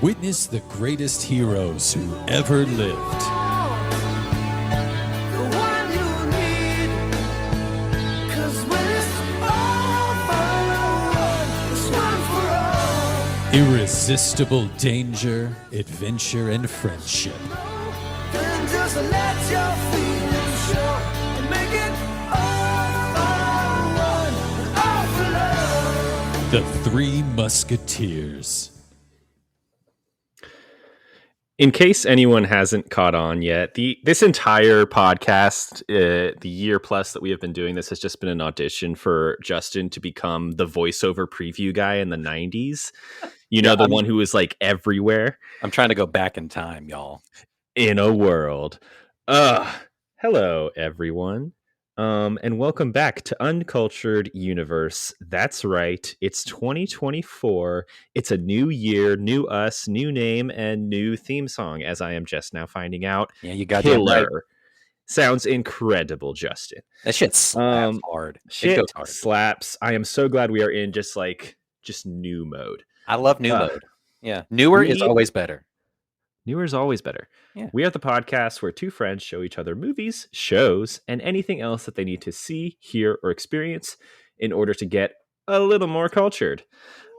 Witness the greatest heroes who ever lived. Irresistible danger, adventure, and friendship. Then just let your feelings show and make it all for love. The Three Musketeers. In case anyone hasn't caught on yet, this entire podcast, the year plus that we have been doing this, has just been an audition for Justin to become the voiceover preview guy in the 90s. The one who was like everywhere. I'm trying to go back in time, y'all. In a world. Hello, everyone. And welcome back to Uncultured Universe. That's right. It's 2024. It's a new year, new us, new name, and new theme song, as I am just now finding out. Yeah, you got Killer. right. Sounds incredible, Justin. That shit slaps hard. Shit hard. Slaps. I am so glad we are in just new mode. I love new mode. Yeah. Newer is always better. Newer is always better. Yeah. We are the podcast where two friends show each other movies, shows, and anything else that they need to see, hear, or experience in order to get a little more cultured.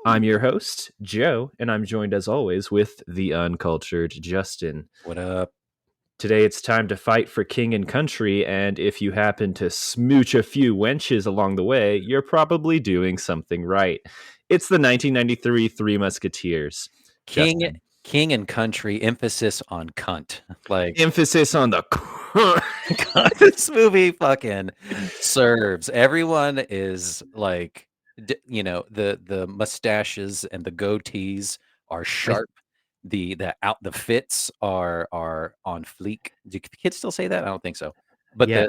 I'm your host, Joe, and I'm joined as always with the uncultured Justin. What up? Today it's time to fight for king and country, and if you happen to smooch a few wenches along the way, you're probably doing something right. It's the 1993 Three Musketeers. King and country, emphasis on cunt. Emphasis on the this movie fucking serves. Everyone is like, the mustaches and the goatees are sharp. The fits are on fleek. Do kids still say that? I don't think so. But yeah,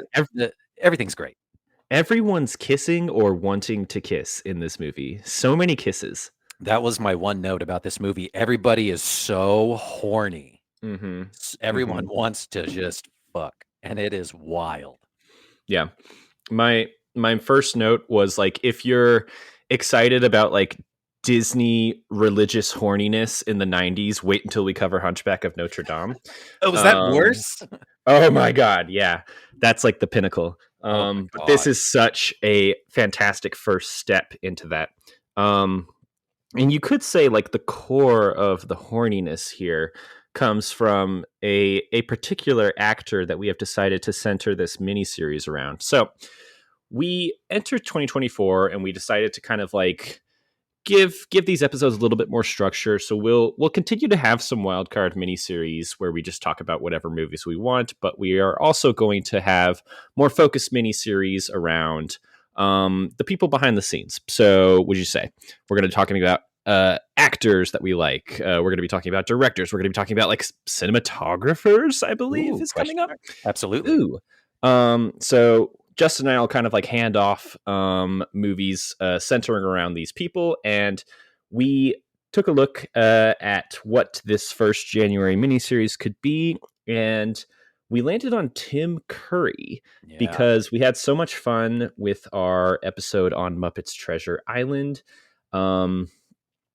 everything's great. Everyone's kissing or wanting to kiss in this movie. So many kisses. That was my one note about this movie. Everybody is so horny. Mm-hmm. Everyone wants to just fuck, and it is wild. Yeah. My first note was if you're excited about Disney religious horniness in the 90s, wait until we cover Hunchback of Notre Dame. Oh, was that worse? Oh my God. Yeah. That's the pinnacle. But this is such a fantastic first step into that. And you could say the core of the horniness here comes from a particular actor that we have decided to center this miniseries around. So we entered 2024 and we decided to kind of give these episodes a little bit more structure. So we'll continue to have some wildcard miniseries where we just talk about whatever movies we want, but we are also going to have more focused miniseries around the people behind the scenes. So would you say we're going to be talking about actors that we like? We're going to be talking about directors. We're going to be talking about cinematographers, I believe. Is coming up. Absolutely. Ooh. So Justin and I will kind of hand off movies centering around these people, and we took a look at what this first January miniseries could be, and we landed on Tim Curry because we had so much fun with our episode on Muppets Treasure Island.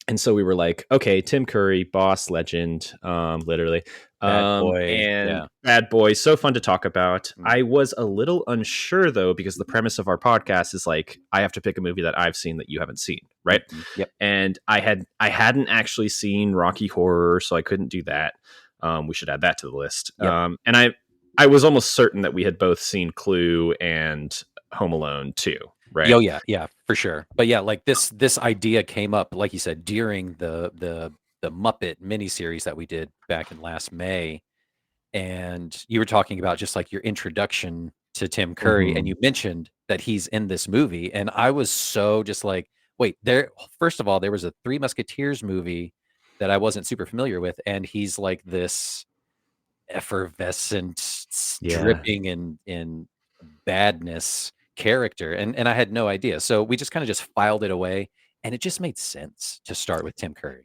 And so we were like, okay, Tim Curry, boss, legend, literally. Bad boy. And Bad Boy, so fun to talk about. I was a little unsure, though, because the premise of our podcast is I have to pick a movie that I've seen that you haven't seen, right? Yep. And I hadn't actually seen Rocky Horror, so I couldn't do that. We should add that to the list. Yep. And I was almost certain that we had both seen Clue and Home Alone, too. Right. Oh yeah, for sure. But yeah, this idea came up, like you said, during the Muppet miniseries that we did back in last May, and you were talking about just your introduction to Tim Curry, and you mentioned that he's in this movie, and I was so just wait, first of all, there was a Three Musketeers movie that I wasn't super familiar with, and he's this effervescent, dripping in badness character, and I had no idea. So we just kind of just filed it away, and it just made sense to start with Tim Curry.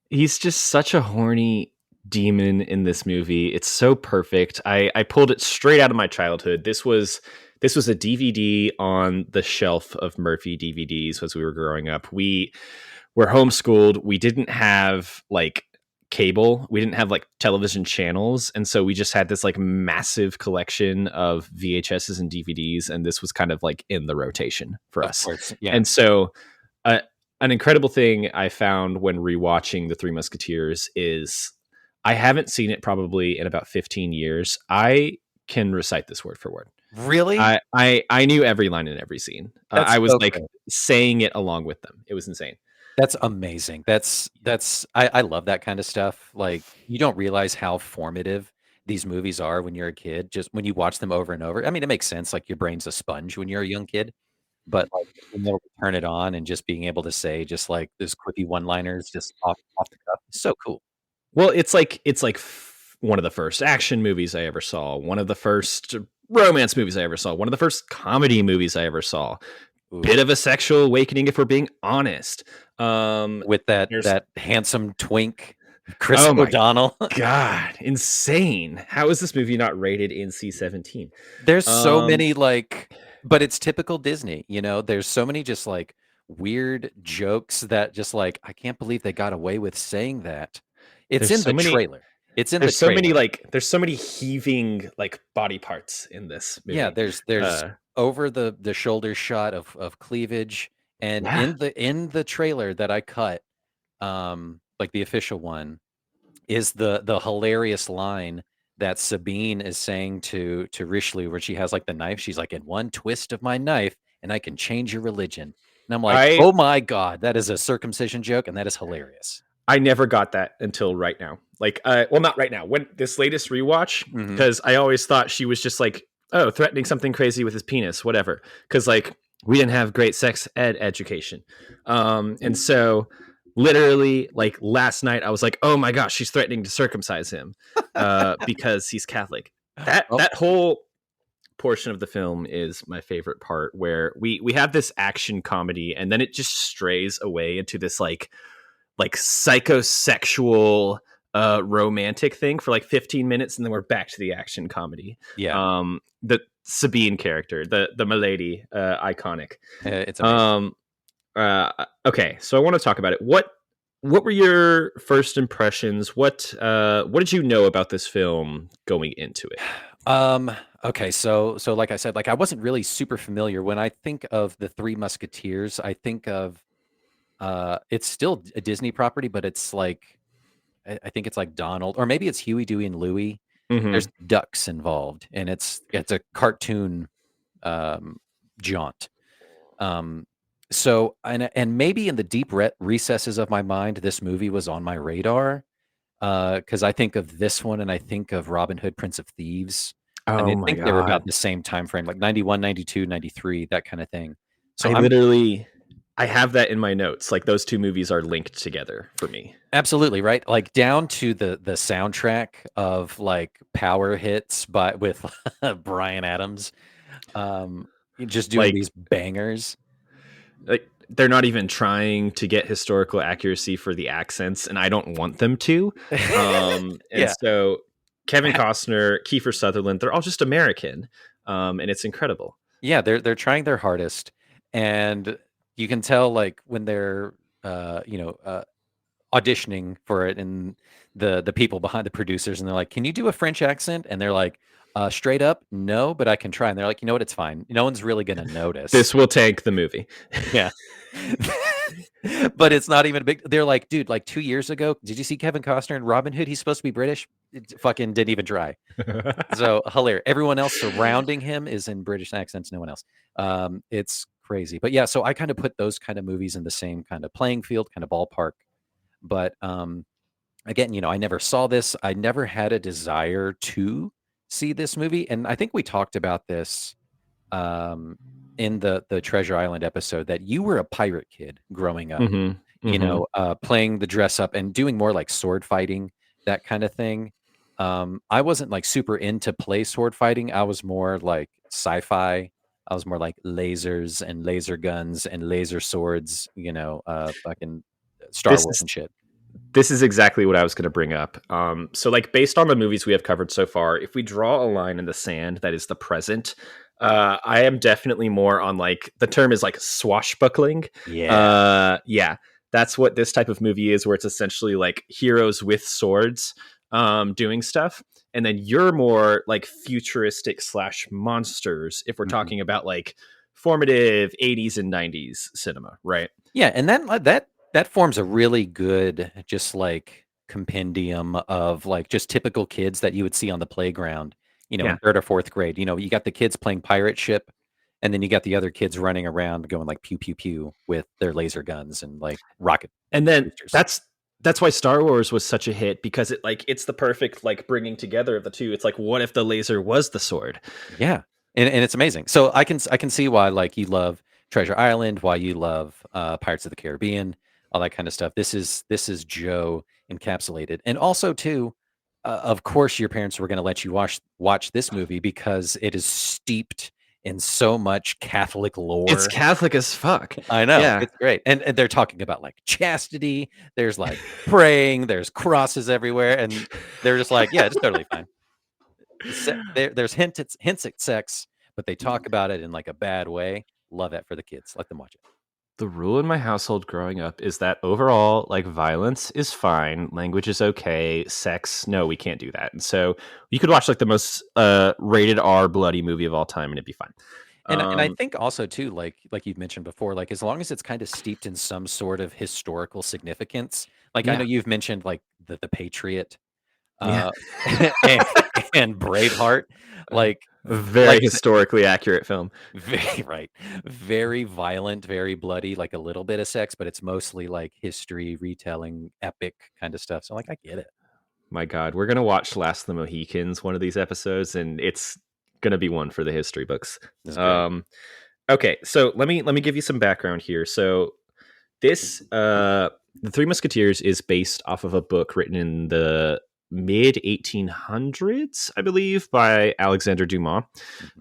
He's just such a horny demon in this movie. It's so perfect. I pulled it straight out of my childhood. This was a DVD on the shelf of Murphy DVDs as we were growing up. We were homeschooled. We didn't have cable. We didn't have like television channels, and so we just had this like massive collection of VHSs and DVDs, and this was kind of like in the rotation for Of us. course, yeah. And so an incredible thing I found when rewatching the Three Musketeers is I haven't seen it probably in about 15 years. I can recite this word for word. Really? I knew every line in every scene. That's I was so like good. saying it along with them. It was insane. That's amazing. I love that kind of stuff. Like, you don't realize how formative these movies are when you're a kid, just when you watch them over and over. I mean, it makes sense. Like, your brain's a sponge when you're a young kid, but like being able to turn it on and just being able to say just like those quippy one-liners just off the cuff is so cool. Well, it's like one of the first action movies I ever saw, one of the first romance movies I ever saw, one of the first comedy movies I ever saw. Ooh. Bit of a sexual awakening, if we're being honest. With that handsome twink, Chris Oh my O'Donnell. God, insane! How is this movie not rated NC-17? There's so many like, but it's typical Disney. You know, there's so many just like weird jokes that just like I can't believe they got away with saying that. It's There's in the trailer. It's in the trailer. There's so many heaving like body parts in this movie. Yeah, there's over the shoulder shot of cleavage, and Yeah. in the trailer that I cut, like the official one, is the hilarious line that Sabine is saying to Richelieu, where she has like the knife. She's like, "In one twist of my knife, and I can change your religion." And I'm like, "Oh my God, that is a circumcision joke, and that is hilarious." I never got that until right now. Like, well, not right now. When this latest rewatch, because I always thought she was just like, oh, threatening something crazy with his penis, whatever. Because like we didn't have great sex ed education, and so literally like last night I was like, oh my gosh, she's threatening to circumcise him because he's Catholic. That whole portion of the film is my favorite part, where we have this action comedy and then it just strays away into this like psychosexual romantic thing for like 15 minutes, and then we're back to the action comedy. Yeah. The Sabine character, the milady, iconic. It's amazing. Okay, so I want to talk about it. What were your first impressions? What did you know about this film going into it? Okay, so like I said, like I wasn't really super familiar. When I think of the Three Musketeers, I think of it's still a Disney property, but it's like I think it's like Donald, or maybe it's Huey, Dewey, and Louie. There's ducks involved, and it's a cartoon jaunt. So and maybe in the deep recesses of my mind, this movie was on my radar because I think of this one and I think of Robin Hood, Prince of Thieves. And I think they were about the same time frame, like 91, 92, 93, that kind of thing. So I have that in my notes. Like those two movies are linked together for me. Absolutely, right? Like down to the soundtrack of like power hits with Bryan Adams, just doing Like, these bangers. Like they're not even trying to get historical accuracy for the accents, and I don't want them to. And so Kevin Costner, Kiefer Sutherland, they're all just American, and it's incredible. Yeah, they're trying their hardest, and you can tell like when they're auditioning for it, and the people behind the producers, and they're like, "Can you do a French accent?" And they're like, "Straight up, no, but I can try." And they're like, "You know what? It's fine. No one's really gonna notice. This will tank the movie." Yeah. But it's not even a big. They're like, dude, like 2 years ago, did you see Kevin Costner in Robin Hood? He's supposed to be British. It fucking didn't even try. So hilarious. Everyone else surrounding him is in British accents. No one else. It's crazy. But yeah, so I kind of put those kind of movies in the same kind of playing field, kind of ballpark. But again, I never saw this. I never had a desire to see this movie, and I think we talked about this in the Treasure Island episode, that you were a pirate kid growing up, playing the dress up and doing more like sword fighting, that kind of thing. I wasn't like super into play sword fighting. I was more like sci-fi. I was more like lasers and laser guns and laser swords, fucking Star Wars and shit. This is exactly what I was going to bring up. So like based on the movies we have covered so far, if we draw a line in the sand that is the present, I am definitely more on like, the term is like swashbuckling. Yeah. Yeah. that's what this type of movie is, where it's essentially like heroes with swords doing stuff, and then you're more like futuristic / monsters if we're Mhm. talking about like formative 80s and 90s cinema, right? Yeah, and that forms a really good just like compendium of like just typical kids that you would see on the playground, Yeah. in 3rd or 4th grade. You got the kids playing pirate ship, and then you got the other kids running around going like pew pew pew with their laser guns and like rocket And then boosters. that's why Star Wars was such a hit, because it's the perfect like bringing together of the two. It's like, what if the laser was the sword? Yeah, and it's amazing. So I can see why like you love Treasure Island, why you love Pirates of the Caribbean, all that kind of stuff. This is Joe encapsulated, and also too, of course, your parents were going to let you watch this movie because it is steeped in so much Catholic It's lore. Catholic as fuck. I know, Yeah. it's great, and they're talking about like chastity. There's like praying. There's crosses everywhere, and they're just like, yeah, it's totally fine. There's hints at sex, but they talk about it in like a bad way. Love that for the kids. Let them watch it. The rule in my household growing up is that overall, like, violence is fine, language is okay, sex, no, we can't do that. And so you could watch like the most rated R bloody movie of all time and it'd be fine. And I Um, think also too, like you've mentioned before, like as long as it's kind of steeped in some sort of historical significance. Like I know yeah, you've mentioned like the Patriot, yeah, uh, and, and Braveheart, like very like you said, historically accurate film. very right, very violent, very bloody, like a little bit of sex, but it's mostly like history retelling, epic kind of stuff. So like I get it. My God, we're gonna watch Last of the Mohicans one of these episodes, and it's gonna be one for the history books. This is great. Um, okay, so let me give you some background here. So this the Three Musketeers is based off of a book written in the mid 1800s, I believe, by Alexander Dumas.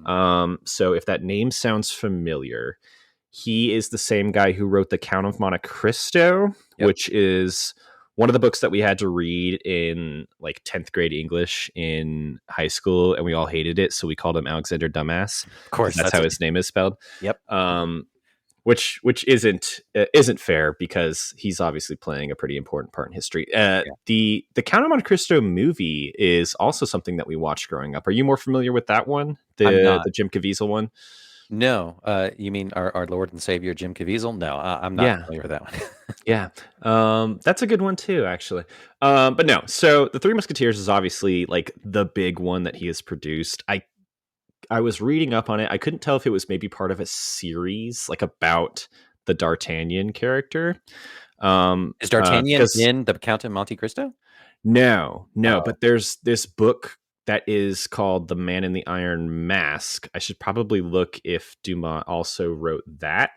Mhm. So if that name sounds familiar, he is the same guy who wrote The Count of Monte Cristo, Yep. which is one of the books that we had to read in like 10th grade English in high school, and we all hated it, so we called him Alexander Dumbass Of because course, that's that's how what. his name is spelled. Yep. Which isn't fair, because he's obviously playing a pretty important part in history. Yeah. The Count of Monte Cristo movie is also something that we watched growing up. Are you more familiar with that one, I'm the not. the Jim Caviezel one? No, you mean our Lord and Savior Jim Caviezel? No, I'm not Yeah, familiar with that one. yeah. That's a good one too, actually. But no. So the Three Musketeers is obviously like the big one that he has produced. I was reading up on it. I couldn't tell if it was maybe part of a series like about the D'Artagnan character. Is D'Artagnan Because in the Count of Monte Cristo? no, Oh, but there's this book that is called The Man in the Iron Mask. I should probably look if Dumas also wrote that.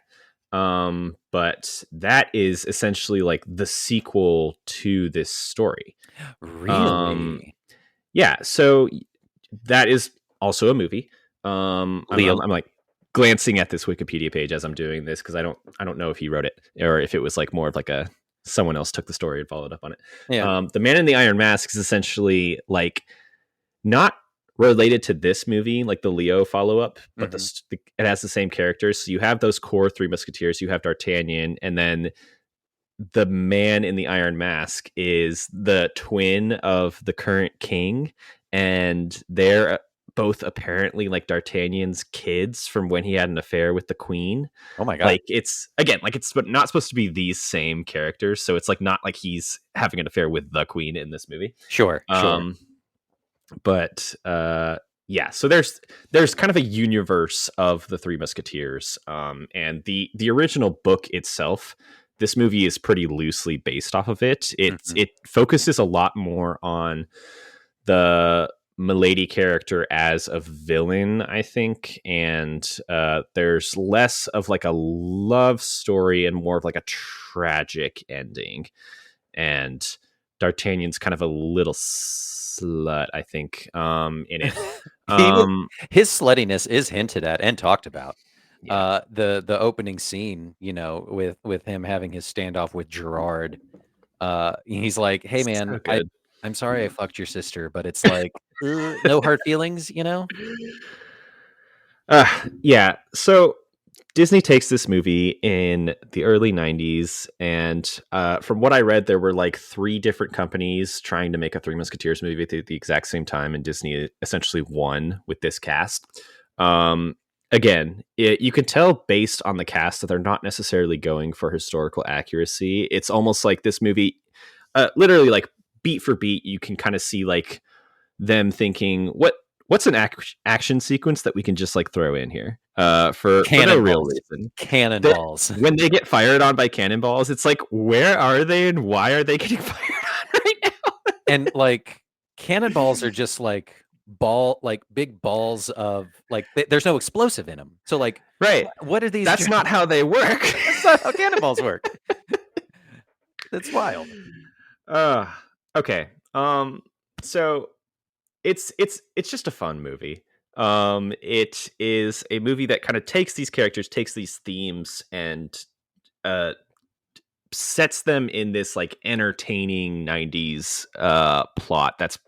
But that is essentially like the sequel to this story. Um, really? yeah, so that is also a movie. Leo. I'm like glancing at this Wikipedia page as I'm doing this, because I don't know if he wrote it or if it was like more of like a someone else took the story and followed up on it. Yeah. The Man in the Iron Mask is essentially like not related to this movie, like the Leo follow up, but Mhm. it has the same characters. So you have those core Three Musketeers, you have D'Artagnan, and then the Man in the Iron Mask is the twin of the current king, and they're both apparently like D'Artagnan's kids from when he had an affair with the queen. Oh my god. Like it's again, like it's not supposed to be these same characters, so it's like not like he's having an affair with the queen in this movie. Sure, sure. Um, but yeah, so there's kind of a universe of the Three Musketeers, and the original book itself, this movie is pretty loosely based off of it. Mhm. It focuses a lot more on the Milady character as a villain, I think, and there's less of like a love story and more of like a tragic ending. And D'Artagnan's kind of a little slut, I think, in it. He was Um, his sluttiness is hinted at and talked about. yeah, The opening scene, with him having his standoff with Gerard, he's like, "Hey, man, so good. I'm sorry I fucked your sister, but it's like, no hard feelings, you know?" Yeah. So Disney takes this movie in the early 90s, and from what I read, there were like 3 different companies trying to make a Three Musketeers movie at the exact same time, and Disney essentially won with this cast. Again, you can tell based on the cast that they're not necessarily going for historical accuracy. It's almost like this movie, literally like beat for beat, you can kind of see like them thinking, what's an action sequence that we can just like throw in here for no real reason. Cannonballs. When they get fired on by cannonballs, it's like, where are they and why are they getting fired on right now? And like cannonballs are just like big balls of like there's no explosive in them. So like, right, what are these? That's not how they work. That's not how cannonballs work. That's wild. Okay. So it's just a fun movie. It is a movie that kind of takes these characters, takes these themes, and sets them in this like entertaining 90s plot that's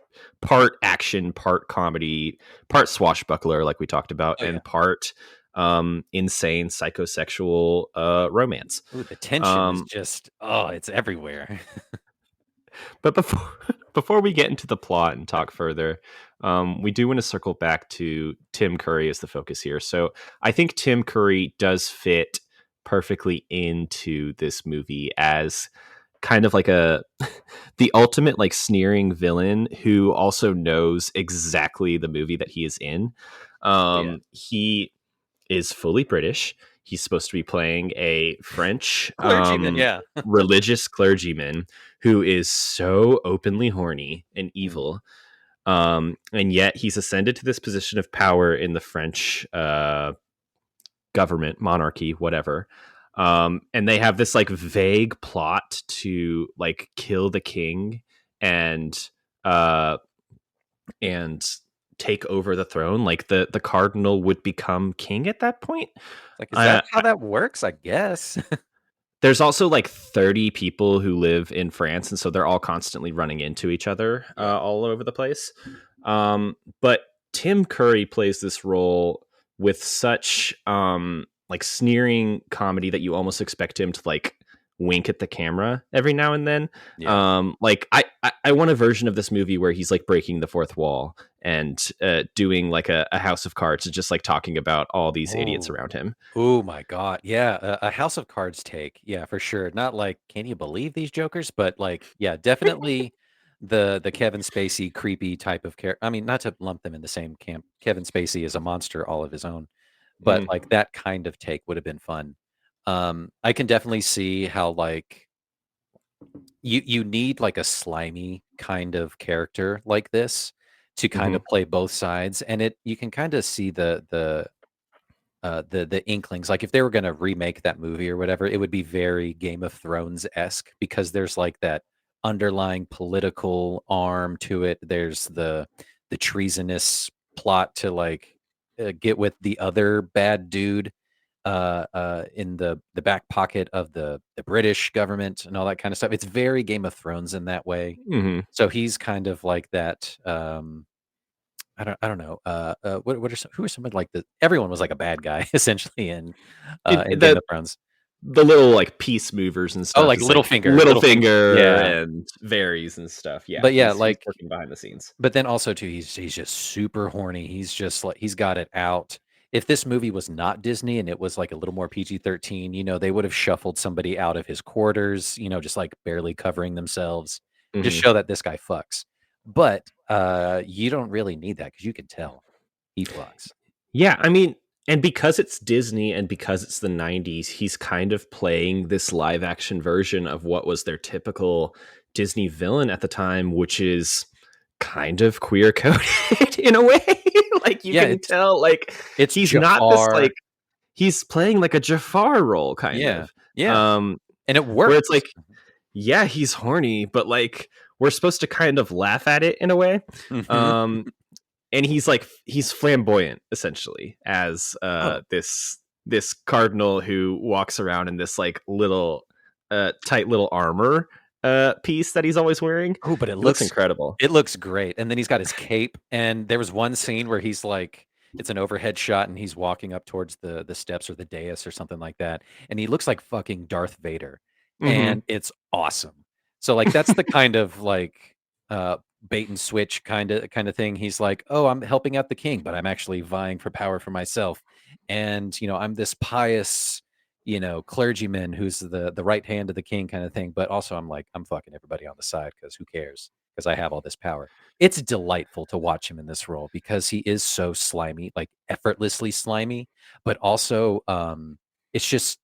part action, part comedy, part swashbuckler, like we talked about, and part insane psychosexual romance. Ooh, the tension is just it's everywhere. But before we get into the plot and talk further, we do want to circle back to Tim Curry as the focus here. So I think Tim Curry does fit perfectly into this movie as kind of like the ultimate like sneering villain who also knows exactly the movie that he is in. He is fully British. He's supposed to be playing a French clergyman, religious clergyman who is so openly horny and evil. And yet he's ascended to this position of power in the French government, monarchy, whatever. And they have this like vague plot to like kill the king and take over the throne. Like the cardinal would become king at that point. Like, is that how that works? I guess. There's also like 30 people who live in France, and so they're all constantly running into each other all over the place. But Tim Curry plays this role with such like sneering comedy that you almost expect him to like wink at the camera every now and then. Like I want a version of this movie where he's like breaking the fourth wall and doing like a House of Cards and just like talking about all these idiots around him. Oh my god, yeah, a House of Cards take, yeah, for sure. Not like, can you believe these jokers? But like, yeah, definitely the Kevin Spacey creepy type of character. I mean, not to lump them in the same camp. Kevin Spacey is a monster all of his own, but like that kind of take would have been fun. I can definitely see how like you need like a slimy kind of character like this to kind of play both sides, and you can kind of see the inklings. Like if they were going to remake that movie or whatever, it would be very Game of Thrones-esque because there's like that underlying political arm to it. There's the treasonous plot to like get with the other bad dude in the back pocket of the British government and all that kind of stuff. It's very Game of Thrones in that way. So he's kind of like that. I don't know. Who are some of like everyone was like a bad guy essentially in Game of Thrones. The little like peace movers and stuff. Oh, like Littlefinger, and Varys and stuff. Yeah, but yeah, he's like working behind the scenes. But then also too, he's just super horny. He's just like he's got it out. If this movie was not Disney and it was like a little more PG-13, you know, they would have shuffled somebody out of his quarters, you know, just like barely covering themselves, just show that this guy fucks. But you don't really need that because you can tell he fucks. Yeah, I mean, and because it's Disney and because it's the 90s, he's kind of playing this live action version of what was their typical Disney villain at the time, which is kind of queer coded in a way. Like you can tell, like he's Jafar. Not this like he's playing like a Jafar role, kind of. Yeah. And it works. Where it's like, yeah, he's horny, but like we're supposed to kind of laugh at it in a way. And he's flamboyant essentially as this cardinal who walks around in this like little tight little armor piece that he's always wearing. Oh, but it looks incredible. It looks great. And then he's got his cape. And there was one scene where he's like it's an overhead shot, and he's walking up towards the steps or the dais or something like that, and he looks like fucking Darth Vader, Mm-hmm. and it's awesome. So like that's the kind of like uh bait and switch kind of thing. He's like, oh, I'm helping out the king, but I'm actually vying for power for myself, and I'm this pious clergyman who's the right hand of the king kind of thing. But also I'm fucking everybody on the side because who cares? Because I have all this power. It's delightful to watch him in this role because he is so slimy, like effortlessly slimy, but also it's just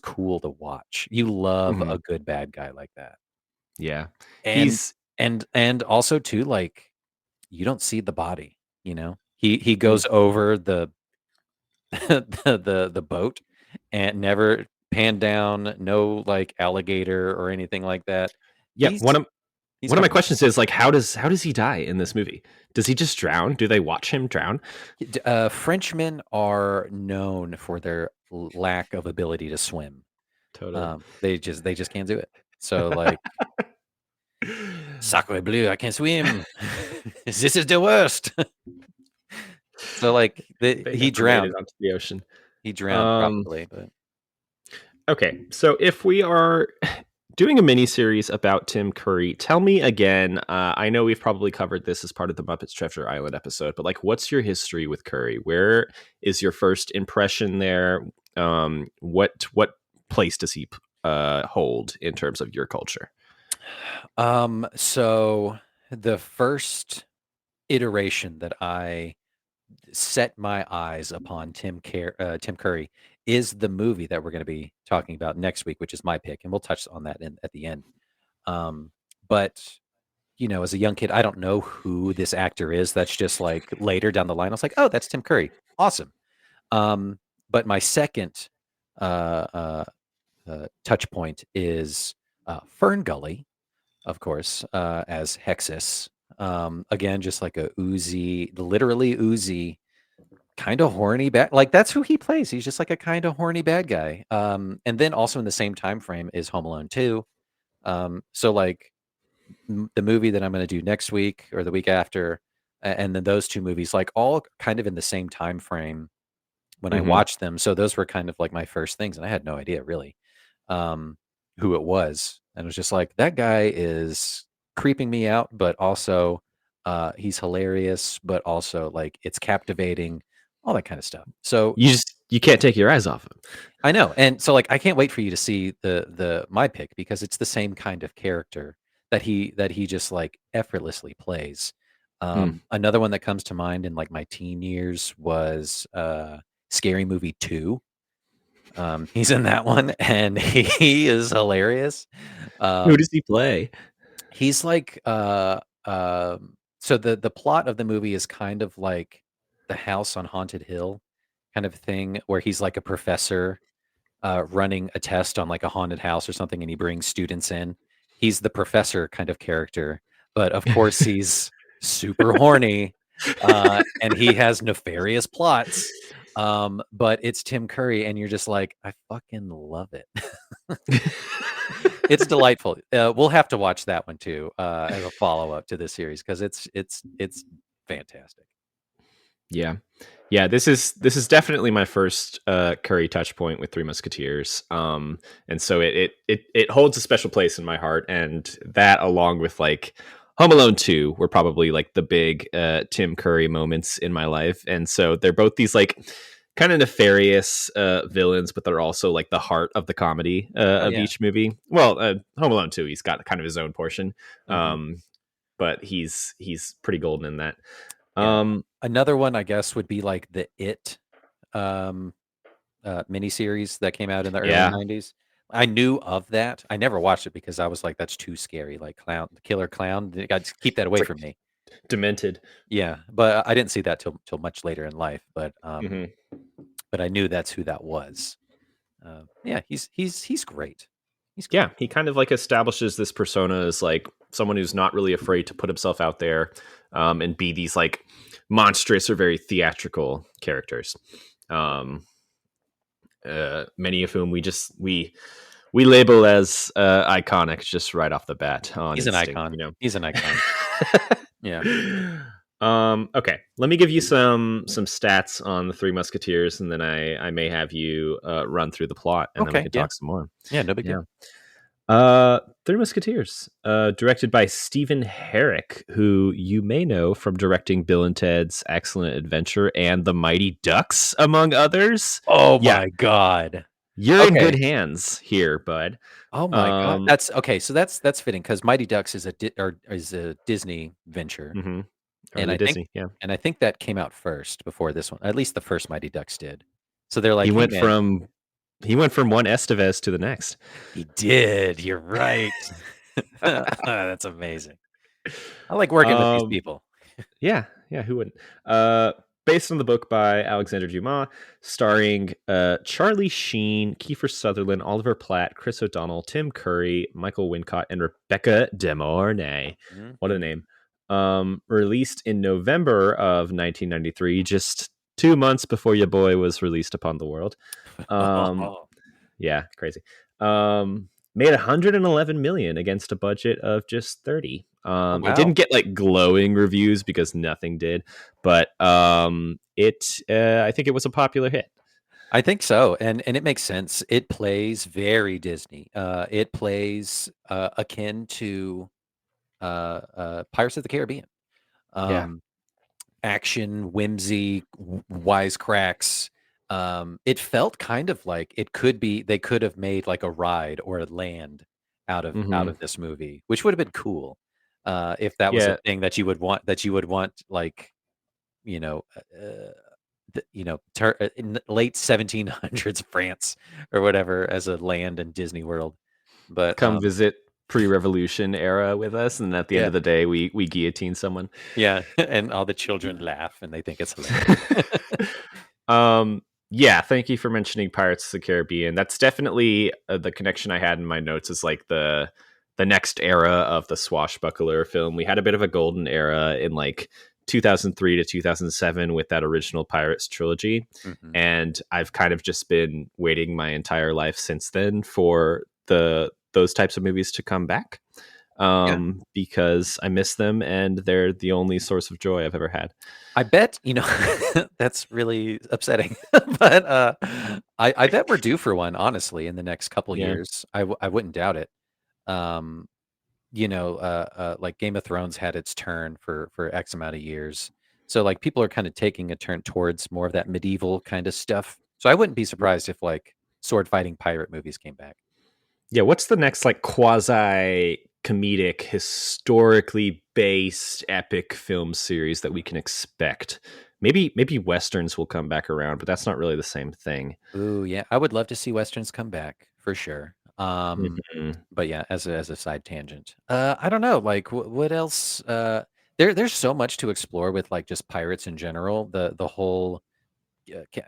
cool to watch. You love Mm-hmm. a good bad guy like that. Yeah. And He's and also too, like, you don't see the body, you know? He mm, goes over the the boat and never pan down, no like alligator or anything like that. yeah, He's he's one of my comfortable. questions is like how does he die in this movie? Does he just drown? Do they watch him drown? Frenchmen are known for their lack of ability to swim. Totally. They just can't do it. So like, sacre bleu, I can't swim. This is the worst. So like, They never made it onto the ocean. he drowned Um probably, but okay, so if we are doing a mini series about Tim Curry, tell me again. I know we've probably covered this as part of the Muppets Treasure Island episode, but like, what's your history with Curry? Where is your first impression there? What place does he hold in terms of your culture? so the first iteration that I set my eyes upon Tim Curry is the movie that we're going to be talking about next week, which is my pick, and we'll touch on that at the end. Um, but as a young kid, I don't know who this actor is. That's just like later down the line, I was like, oh, that's Tim Curry, awesome. But my second uh, uh, touch point is Fern Gully, of course, as Hexus. Again, just like a oozy, literally oozy, kind of horny bad. Like that's who he plays. He's just like a kind of horny bad guy. And then also in the same time frame is Home Alone 2. So like the movie that I'm going to do next week or the week after, and then those two movies, like all kind of in the same time frame when I Hmm. watched them. So those were kind of like my first things, and I had no idea really um, who it was, and it was just like that guy is creeping me out, but also he's hilarious, but also like it's captivating, all that kind of stuff. So You can't take your eyes off him. I know, and so like I can't wait for you to see the my pick because it's the same kind of character that he just like effortlessly plays. Mm. Another one that comes to mind in like my teen years was Scary Movie 2. He's in that one and he is hilarious. Who Um, does he play? he's like so the plot of the movie is kind of like the House on Haunted Hill kind of thing where he's like a professor running a test on like a haunted house or something, and he brings students in. He's the professor kind of character, but of course he's super horny, and he has nefarious plots. But it's Tim Curry, and you're just like, I fucking love it. It's delightful. We'll have to watch that one too as a follow up to this series because it's fantastic. Yeah. Yeah, this is definitely my first Curry touch point with Three Musketeers. And so it holds a special place in my heart, and that along with like Home Alone 2 were probably like the big Tim Curry moments in my life. And so they're both these like kind of nefarious villains, but they're also like the heart of the comedy Oh of yeah. each movie. Well, Home Alone 2, he's got kind of his own portion. Hmm. But he's pretty golden in that. Yeah. Um Another one, I guess, would be like the It um, miniseries that came out in the early yeah. 90s. I knew of that. I never watched it because I was like, that's too scary. Like clown, the killer clown. Got to keep that It's away like from me. demented. Yeah, but I didn't see that till much later in life. Hmm. But I knew that's who that was. Yeah, he's great. He's Yeah, great. he kind of like establishes this persona as like someone who's not really afraid to put himself out there, and be these like monstrous or very theatrical characters. Um, Many of whom we label as iconic just right off the bat on He's an instinct, icon. He's an icon. Yeah. Okay, let me give you some stats on the Three Musketeers, and then I may have you run through the plot, and then we Okay, can yeah, talk some more. yeah, no big Yeah. deal. Three Musketeers, directed by Stephen Herrick, who you may know from directing Bill and Ted's Excellent Adventure and The Mighty Ducks, among others. Oh Yeah, my god. you're in Okay. good hands here, bud. Oh my god. Um, That's okay. So that's fitting because Mighty Ducks is is a Disney venture, mhm. and Early Disney, yeah. I think that came out first before this one. At least the first Mighty Ducks did. So they're He like, "Hey, went man, from he went from one Estevez to the next. he did. You're right." That's amazing. I like working with these Um, people. Yeah, yeah, who wouldn't? Based on the book by Alexander Dumas, starring Charlie Sheen, Kiefer Sutherland, Oliver Platt, Chris O'Donnell, Tim Curry, Michael Wincott, and Rebecca De Mornay. What a Mhm. name! Released in November of 1993, just 2 months before your boy was released upon the world. Um, yeah, crazy. Made 111 million against a budget of just 30. Oh, It wow. didn't get like glowing reviews because nothing did, but I think it was a popular hit. I think so, and it makes sense. It plays very Disney. It plays akin to Pirates of the Caribbean. Yeah. Um, Action, whimsy, wisecracks. It felt kind of like it could be they could have made like a ride or a land out Hmm. of this movie, which would have been cool if that was a Yeah. thing that you would want like you know in the late 1700s France or whatever as a land in Disney World. But Come visit pre-revolution era with us, and at the end yeah, of the day, we guillotine someone. yeah, and all the children laugh and they think it's hilarious. um, yeah, thank you for mentioning Pirates of the Caribbean. That's definitely the connection I had in my notes is like the next era of the swashbuckler film. We had a bit of a golden era in like 2003 to 2007 with that original Pirates trilogy, Mhm. and I've kind of just been waiting my entire life since then for the those types of movies to come back, Yeah. because I miss them and they're the only source of joy I've ever had. I bet, that's really upsetting, but, I bet we're due for one, honestly, in the next couple Yeah. years. I wouldn't doubt it. Um, like Game of Thrones had its turn for X amount of years. So, like, people are kinda taking a turn towards more of that medieval kinda stuff. So I wouldn't be surprised if, like, sword fighting pirate movies came back. Yeah, what's the next like quasi comedic, historically based epic film series that we can expect? Maybe westerns will come back around, but that's not really the same thing. Ooh, yeah, I would love to see westerns come back for sure. Mhm. But yeah, as a side tangent, I don't know, like what else? There's so much to explore with like just pirates in general. The whole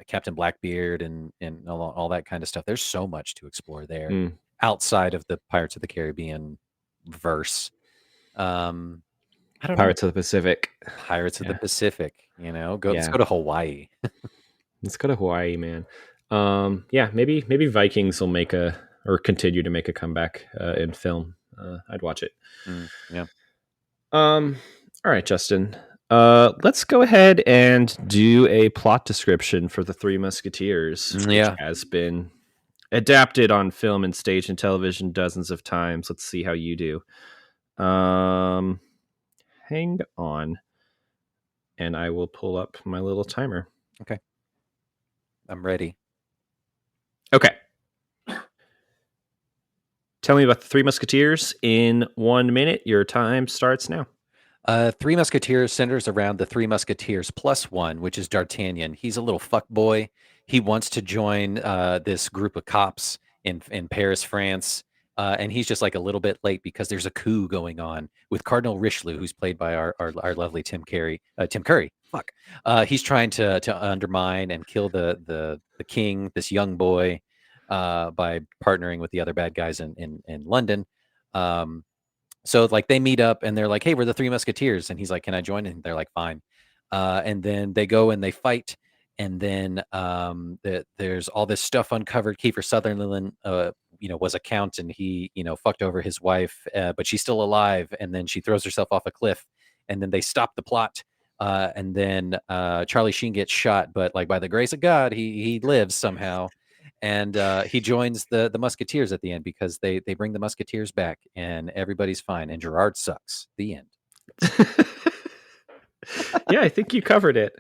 Captain Blackbeard and all that kind of stuff. There's so much to explore there Mm. outside of the Pirates of the Caribbean verse. Um, I don't know. Pirates of the Pacific. Pirates of the Yeah, Pacific. Let's yeah. go to Hawaii. Let's go to Hawaii, man. Yeah, maybe Vikings will make a or continue to make a comeback in film. I'd watch it. Yeah. Um, all right, Justin. Let's go ahead and do a plot description for the Three Musketeers, which Yeah. has been adapted on film and stage and television dozens of times. Let's see how you do. Hang on, and I will pull up my little timer. Okay. I'm ready. Okay. Tell me about the Three Musketeers in 1 minute. Your time starts now. Three Musketeers centers around the Three Musketeers plus one, which is D'Artagnan. He's a little fuck boy. He wants to join this group of cops in Paris, France, and he's just like a little bit late because there's a coup going on with Cardinal Richelieu, who's played by our lovely Tim Curry. Fuck, he's trying to undermine and kill the king, this young boy, by partnering with the other bad guys in London. Um, so like they meet up and they're like, "Hey, we're the Three Musketeers," and he's like, "Can I join?" And they're like, "Fine." And then they go and they fight, and then there's all this stuff uncovered. Kiefer Sutherland, was a count, and he, fucked over his wife, but she's still alive. And then she throws herself off a cliff, and then they stop the plot And then Charlie Sheen gets shot, but like by the grace of God, he lives somehow, and he joins the Musketeers at the end because they bring the Musketeers back, and everybody's fine, and Gerard sucks. The end. Yeah, I think you covered it.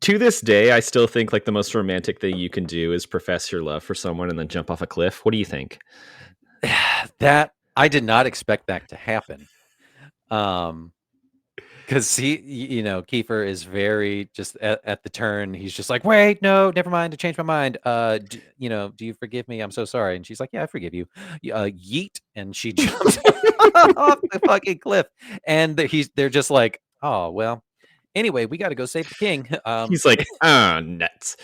To this day, I still think like the most romantic thing you can do is profess your love for someone and then jump off a cliff. What do you think? That I did not expect that to happen. Because Kiefer is very just at the turn. He's just like, wait, no, never mind. I changed my mind. Do you forgive me? I'm so sorry. And she's like, yeah, I forgive you. Yeet, and she jumps off the fucking cliff. And they're just like, oh well. Anyway, we got to go save the king. He's like, ah, nuts.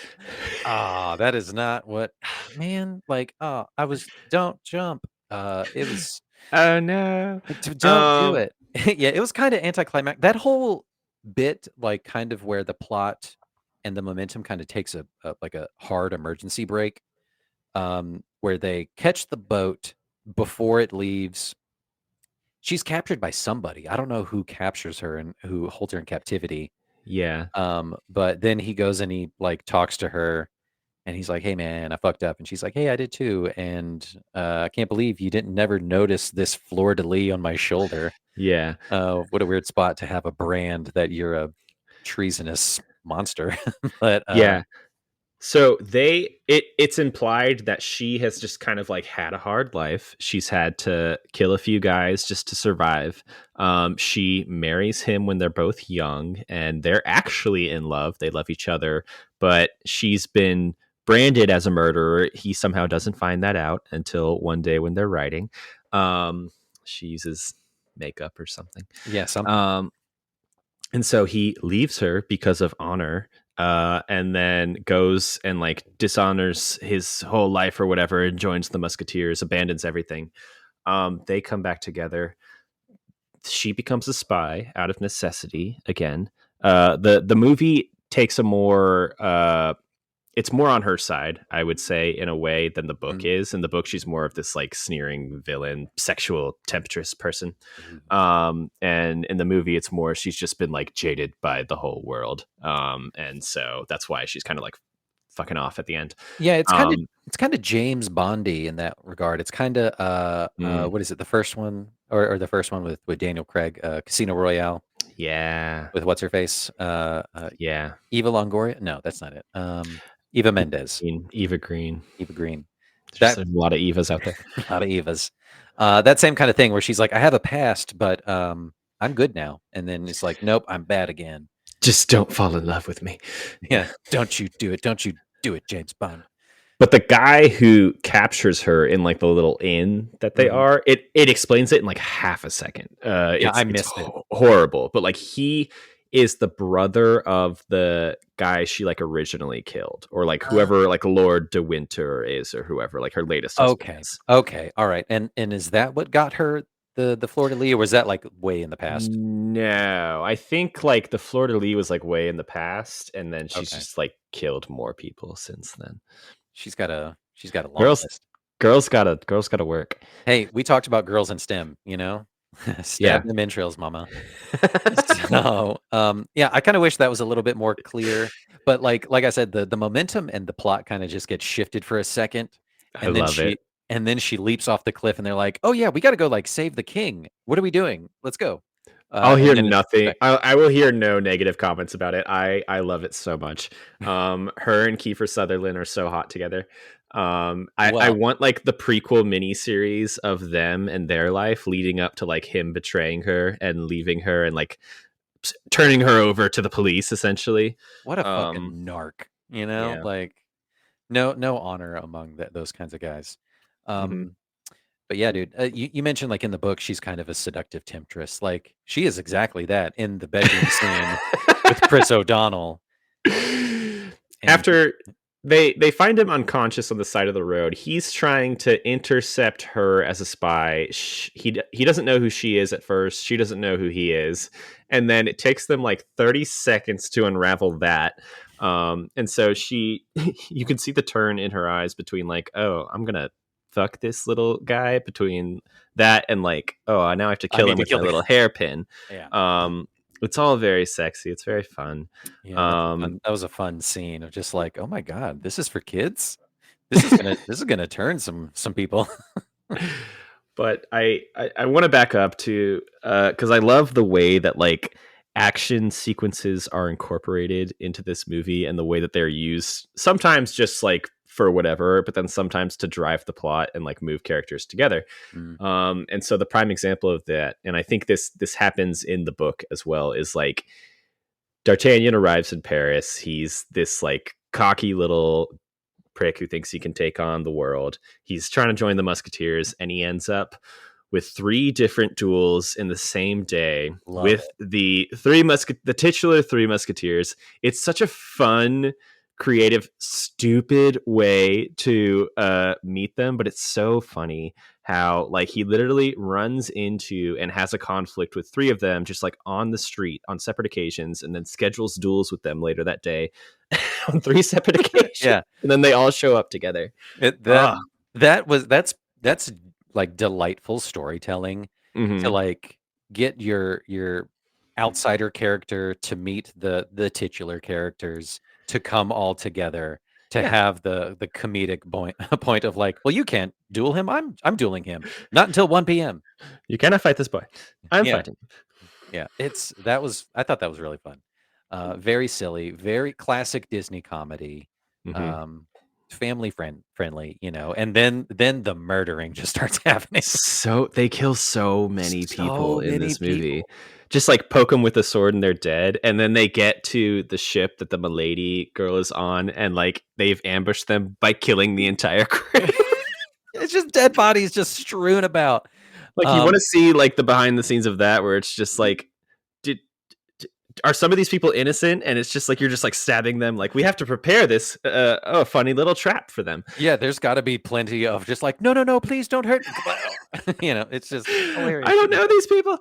That is not what, man. Like, don't jump. It was. Oh no. Don't do it. Yeah, it was kind of anticlimactic. That whole bit, like, kind of where the plot and the momentum kind of takes a like a hard emergency break, where they catch the boat before it leaves. She's captured by somebody. I don't know who captures her and who holds her in captivity. Yeah. But then he goes and he like talks to her. And he's like, hey, man, I fucked up. And she's like, hey, I did too. And I can't believe you didn't never notice this fleur-de-lis on my shoulder. Yeah. What a weird spot to have a brand that you're a treasonous monster. But yeah. So it's implied that she has just kind of like had a hard life. She's had to kill a few guys just to survive. She marries him when they're both young and they're actually in love. They love each other, but she's been branded as a murderer. He somehow doesn't find that out until one day when they're writing. She uses makeup or something. Yeah, something. And so he leaves her because of honor. And then goes and like dishonors his whole life or whatever and joins the Musketeers, abandons everything. They come back together. She becomes a spy out of necessity again. The movie takes a more it's more on her side, I would say, in a way than the book is. In the book, she's more of this like sneering villain, sexual temptress person. And in the movie, it's more she's just been like jaded by the whole world. And so that's why she's kind of like fucking off at the end. Yeah, it's kind of James Bondy in that regard. It's kind of what is it? The first one or the first one with Daniel Craig, Casino Royale. Yeah. With what's her face? Yeah. Eva Longoria? No, that's not it. Eva Mendes. Eva Green. There's a lot of Evas out there. A lot of Evas. That same kind of thing where she's like, I have a past, but I'm good now. And then it's like, nope, I'm bad again. Just don't fall in love with me. Yeah. Don't you do it. Don't you do it, James Bond. But the guy who captures her in like the little inn that they are, it explains it in like half a second. I missed it. Horrible. But like he is the brother of the guy she like originally killed, or like whoever like Lord de Winter is, or whoever like her latest husband is. Okay. All right. And is that what got her the fleur-de-lis, or was that like way in the past? No, I think like the fleur-de-lis was like way in the past, and then she's just like killed more people since then. She's got a long list. Girls gotta work. Hey, we talked about girls in STEM, Stab them entrails, mama. So, I kind of wish that was a little bit more clear. But like I said, the momentum and the plot kind of just gets shifted for a second. And I love it. And then she leaps off the cliff and they're like, oh yeah, we got to go like save the king. What are we doing? Let's go. I'll hear nothing. I will hear no negative comments about it. I love it so much. Her and Kiefer Sutherland are so hot together. I want like the prequel miniseries of them and their life leading up to like him betraying her and leaving her and like turning her over to the police essentially. What a fucking narc, like no honor among those kinds of guys. But yeah, dude, you mentioned like in the book, she's kind of a seductive temptress. Like she is exactly that in the bedroom scene with Chris O'Donnell. After they find him unconscious on the side of the road, he's trying to intercept her as a spy. He doesn't know who she is at first. She doesn't know who he is. And then it takes them like 30 seconds to unravel that. And so you can see the turn in her eyes between like, oh, I'm going to fuck this little guy, between that and like, oh, now I have to kill him with my little hairpin. Yeah. It's all very sexy. It's very fun. Yeah, Um, that was a fun scene of just like, oh my god, this is for kids. This is gonna turn some people. but I want to back up to because I love the way that like action sequences are incorporated into this movie and the way that they're used sometimes just like for whatever, but then sometimes to drive the plot and like move characters together. Mm. And so the prime example of that, and I think this happens in the book as well, is like D'Artagnan arrives in Paris. He's this like cocky little prick who thinks he can take on the world. He's trying to join the Musketeers, and he ends up with 3 different duels in the same day Love with it. the titular Three Musketeers. It's such a fun, creative, stupid way to meet them, but it's so funny how like he literally runs into and has a conflict with 3 of them just like on the street on separate occasions, and then schedules duels with them later that day on 3 separate occasions, Yeah, and then they all show up together. it, that Ah, that's like delightful storytelling to mhm. like get your outsider character to meet the titular characters to come all together to Yeah, have the comedic point point of like, well, you can't duel him. I'm dueling him. Not until 1 p.m. you cannot fight this boy. I'm Yeah. fighting. Yeah. I thought that was really fun. Very silly, very classic Disney comedy. Mhm. Um family friendly, and then the murdering just starts happening. So they kill so many people So in many this movie. people. Just like poke them with a sword and they're dead, and then they get to the ship that the Milady girl is on, and like they've ambushed them by killing the entire crew. It's just dead bodies just strewn about. Like you want Um, to see like the behind the scenes of that, where it's just like, did, are some of these people innocent? And it's just like you're just like stabbing them. Like we have to prepare this funny little trap for them. yeah, there's got to be plenty of just like, no, no, no, please don't hurt. It's just I hilarious. don't know these people.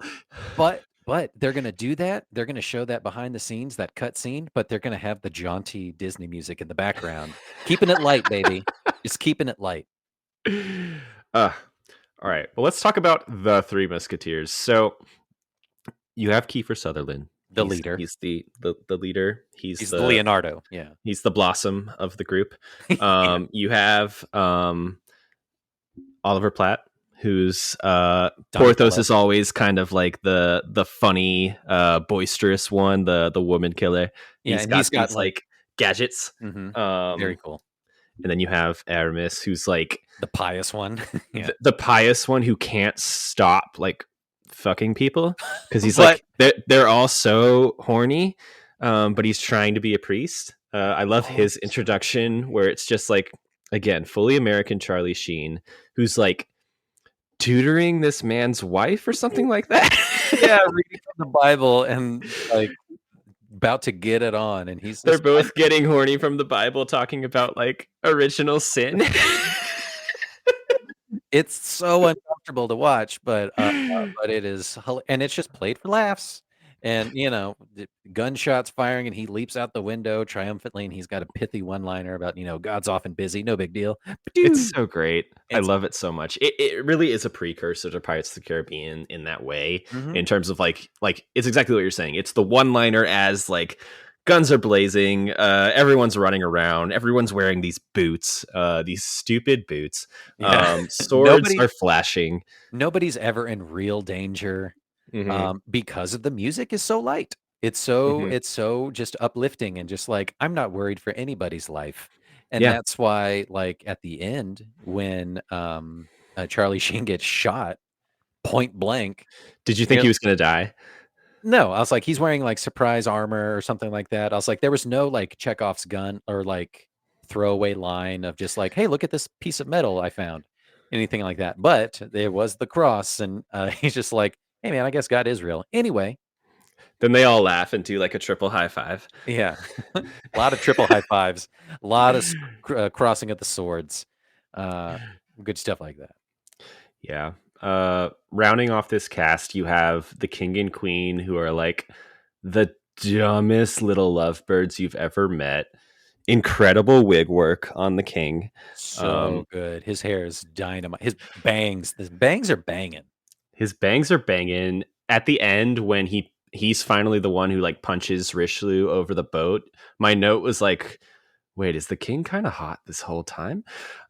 But they're gonna do that. They're gonna show that behind the scenes, that cut scene, but they're gonna have the jaunty Disney music in the background, keeping it light, baby. Just keeping it light. Uh, all right. Well, let's talk about the Three Musketeers. So you have Kiefer Sutherland. The He's leader. he's the leader. He's the Leonardo. Yeah. He's the blossom of the group. Yeah. You have Oliver Platt, who's Porthos Donatello. is always kind of like the funny, boisterous one, the woman killer. Yeah, He's and got he's got these like like gadgets. very Um, cool. and then you have Aramis, who's like The pious one. Yeah. the pious one who can't stop like fucking people because he's But like they're all so horny, but he's trying to be a priest. I love oh, his it's so introduction where it's just like again fully American Charlie Sheen who's like tutoring this man's wife or something like that. yeah, reading from the Bible and like about to get it on, and he's They're just like, both getting horny from the Bible, talking about like original sin. it's so uncomfortable to watch, but it is, and it's just played for laughs. And the gunshots firing, and he leaps out the window triumphantly, and he's got a pithy one-liner about God's often busy, no big deal. It's Dude, so great. I it's love it so much. It really is a precursor to Pirates of the Caribbean in that way, mhm. in terms of like it's exactly what you're saying. It's the one liner as like guns are blazing, everyone's running around, everyone's wearing these boots, these stupid boots. Yeah. Swords are flashing. Nobody's ever in real danger, Hmm. because of the music is so light. It's so just uplifting and just like, I'm not worried for anybody's life. And Yeah. that's why, like, at the end, when Charlie Sheen gets shot point blank, Did you think you he was gonna die? no, I was like, he's wearing like surprise armor or something like that. I was like, there was no like Chekhov's gun or like throwaway line of just like, hey, look at this piece of metal I found, anything like that. But there was the cross, and he's just like, hey man, I guess God is real. Anyway, Then they all laugh and do like a triple high five. yeah, a lot of triple high fives, a lot of crossing of the swords, uh, good stuff like that. Yeah. Rounding off this cast, you have the king and queen who are like the dumbest little lovebirds you've ever met. Incredible wig work on the king. So good. His hair is dynamite. His bangs are banging. His bangs are banging. At the end, when he he's finally the one who like punches Richelieu over the boat, my note was like, wait, is the king kind of hot this whole time?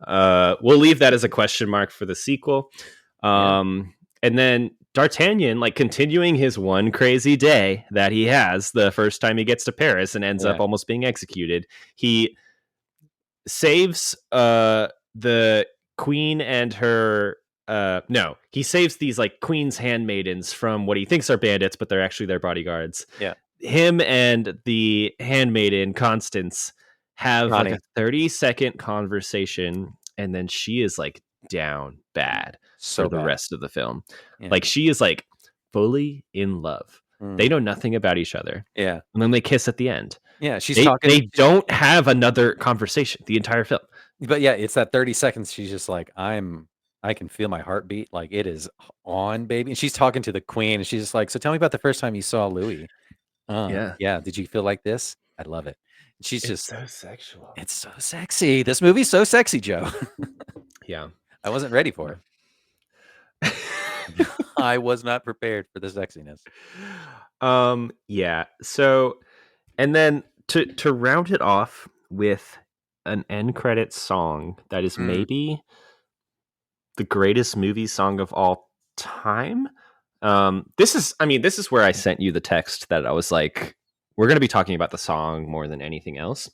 We'll leave that as a question mark for the sequel. And then D'Artagnan, like continuing his one crazy day that he has the first time he gets to Paris and ends up almost being executed. He saves the queen and her he saves these like queen's handmaidens from what he thinks are bandits, but they're actually their bodyguards. Him and the handmaiden Constance have like a 30-second conversation, and then she is like down bad for the rest of the film. Like she is like fully in love. They know nothing about each other. And then they kiss at the end. She's talking. They don't have another conversation the entire film. But yeah, it's that 30 seconds. She's just like, I can feel my heartbeat. Like it is on, baby. And she's talking to the queen, and she's just like, so tell me about the first time you saw Louis. Yeah. Did you feel like this? I love it. She's just so sexual. It's so sexy. This movie's so sexy, Joe. Yeah. I wasn't ready for it. I was not prepared for the sexiness. Yeah. So, and then to round it off with an end credit song that is maybe the greatest movie song of all time. This is where I sent you the text that I was like, we're going to be talking about the song more than anything else.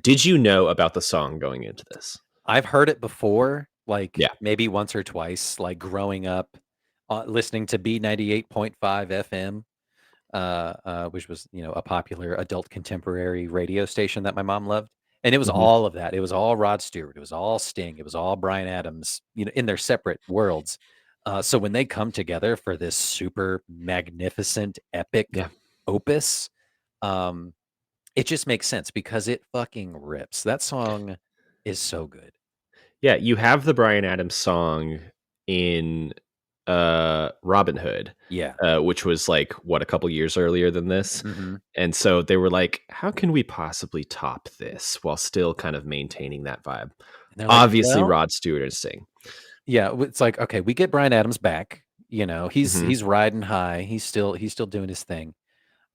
Did you know about the song going into this? I've heard it before, like maybe once or twice, like growing up, listening to B98.5 FM, which was, a popular adult contemporary radio station that my mom loved. And it was all of that. It was all Rod Stewart. It was all Sting. It was all Bryan Adams, in their separate worlds. So when they come together for this super magnificent, epic opus, it just makes sense because it fucking rips. That song is so good. Yeah, you have the Bryan Adams song in Robin Hood, which was like a couple years earlier than this. And so they were like, how can we possibly top this while still kind of maintaining that vibe? Like, obviously, Rod Stewart and Sting. Yeah, it's like, okay, we get Bryan Adams back. He's riding high. He's still doing his thing.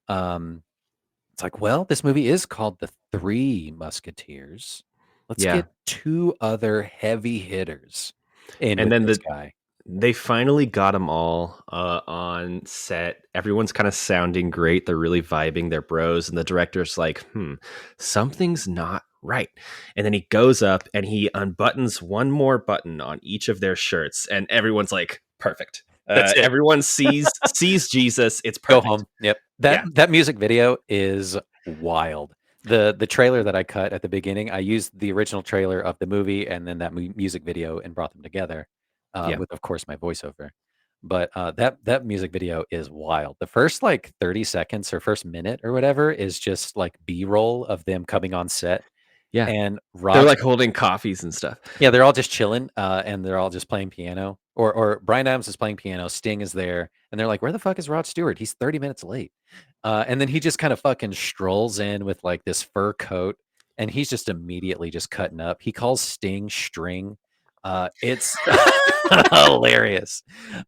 It's like, well, this movie is called The Three Musketeers. Let's get two other heavy hitters in, and then this guy. They finally got them all on set. Everyone's kind of sounding great. They're really vibing. They're bros. And the director's like, something's not right. And then he goes up and he unbuttons one more button on each of their shirts. And everyone's like, perfect. Everyone sees Jesus. It's perfect. Go home. Yep. That music video is wild. The trailer that I cut at the beginning, I used the original trailer of the movie and then that music video and brought them together. With, of course, my voiceover. But that music video is wild. The first like 30 seconds or first minute or whatever is just like B-roll of them coming on set. Yeah. And they're like holding coffees and stuff. Yeah, they're all just chilling and they're all just playing piano. Or Bryan Adams is playing piano, Sting is there, and they're like, where the fuck is Rod Stewart? He's 30 minutes late. And then he just kind of fucking strolls in with like this fur coat, and he's just immediately just cutting up. He calls Sting String. It's hilarious.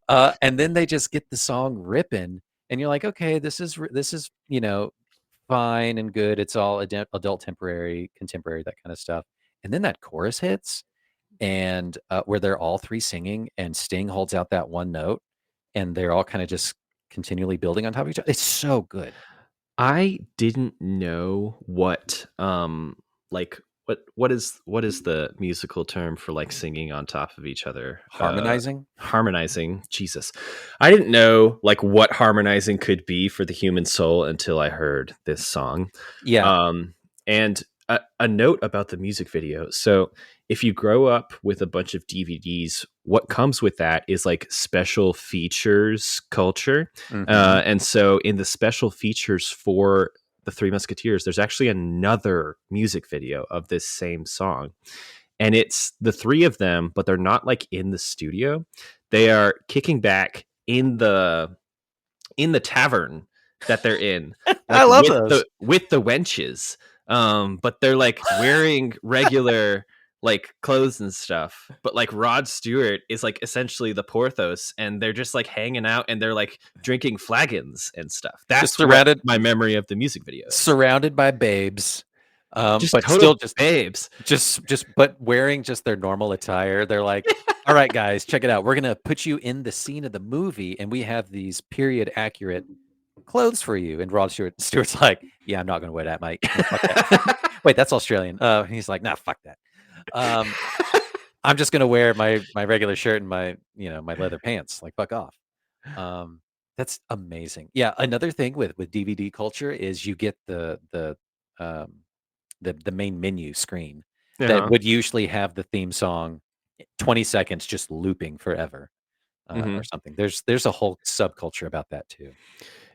And then they just get the song ripping, and you're like, okay, this is fine and good. It's all adult contemporary, that kind of stuff. And then that chorus hits, and where they're all three singing, and Sting holds out that one note, and they're all kind of just continually building on top of each other. It's so good. I didn't know what what is the musical term for like singing on top of each other? Harmonizing. Jesus. I didn't know like what harmonizing could be for the human soul until I heard this song. Yeah. And a note about the music video. So if you grow up with a bunch of DVDs, what comes with that is like special features culture. And so in the special features for the Three Musketeers, there's actually another music video of this same song. And it's the three of them, but they're not like in the studio. They are kicking back in the tavern that they're in. Like, I love those. With the wenches. But they're like wearing regular like clothes and stuff, but like Rod Stewart is like essentially the Porthos, and they're just like hanging out and they're like drinking flagons and stuff. Just That's what my memory of the music video is. surrounded by babes, Just but total still babes. but wearing just their normal attire. They're like, all right, guys, check it out. We're gonna put you in the scene of the movie, and we have these period accurate clothes for you. And Rod Stewart's like, yeah, I'm not gonna wear that, mate. Fuck that. Wait, that's Australian. He's like, nah, fuck that. I'm just gonna wear my regular shirt and my my leather pants. Like, fuck off. That's amazing. Yeah, another thing with DVD culture is you get um, the main menu screen that Uh-huh. would usually have the theme song 20 seconds just looping forever or something. There's a whole subculture about that too.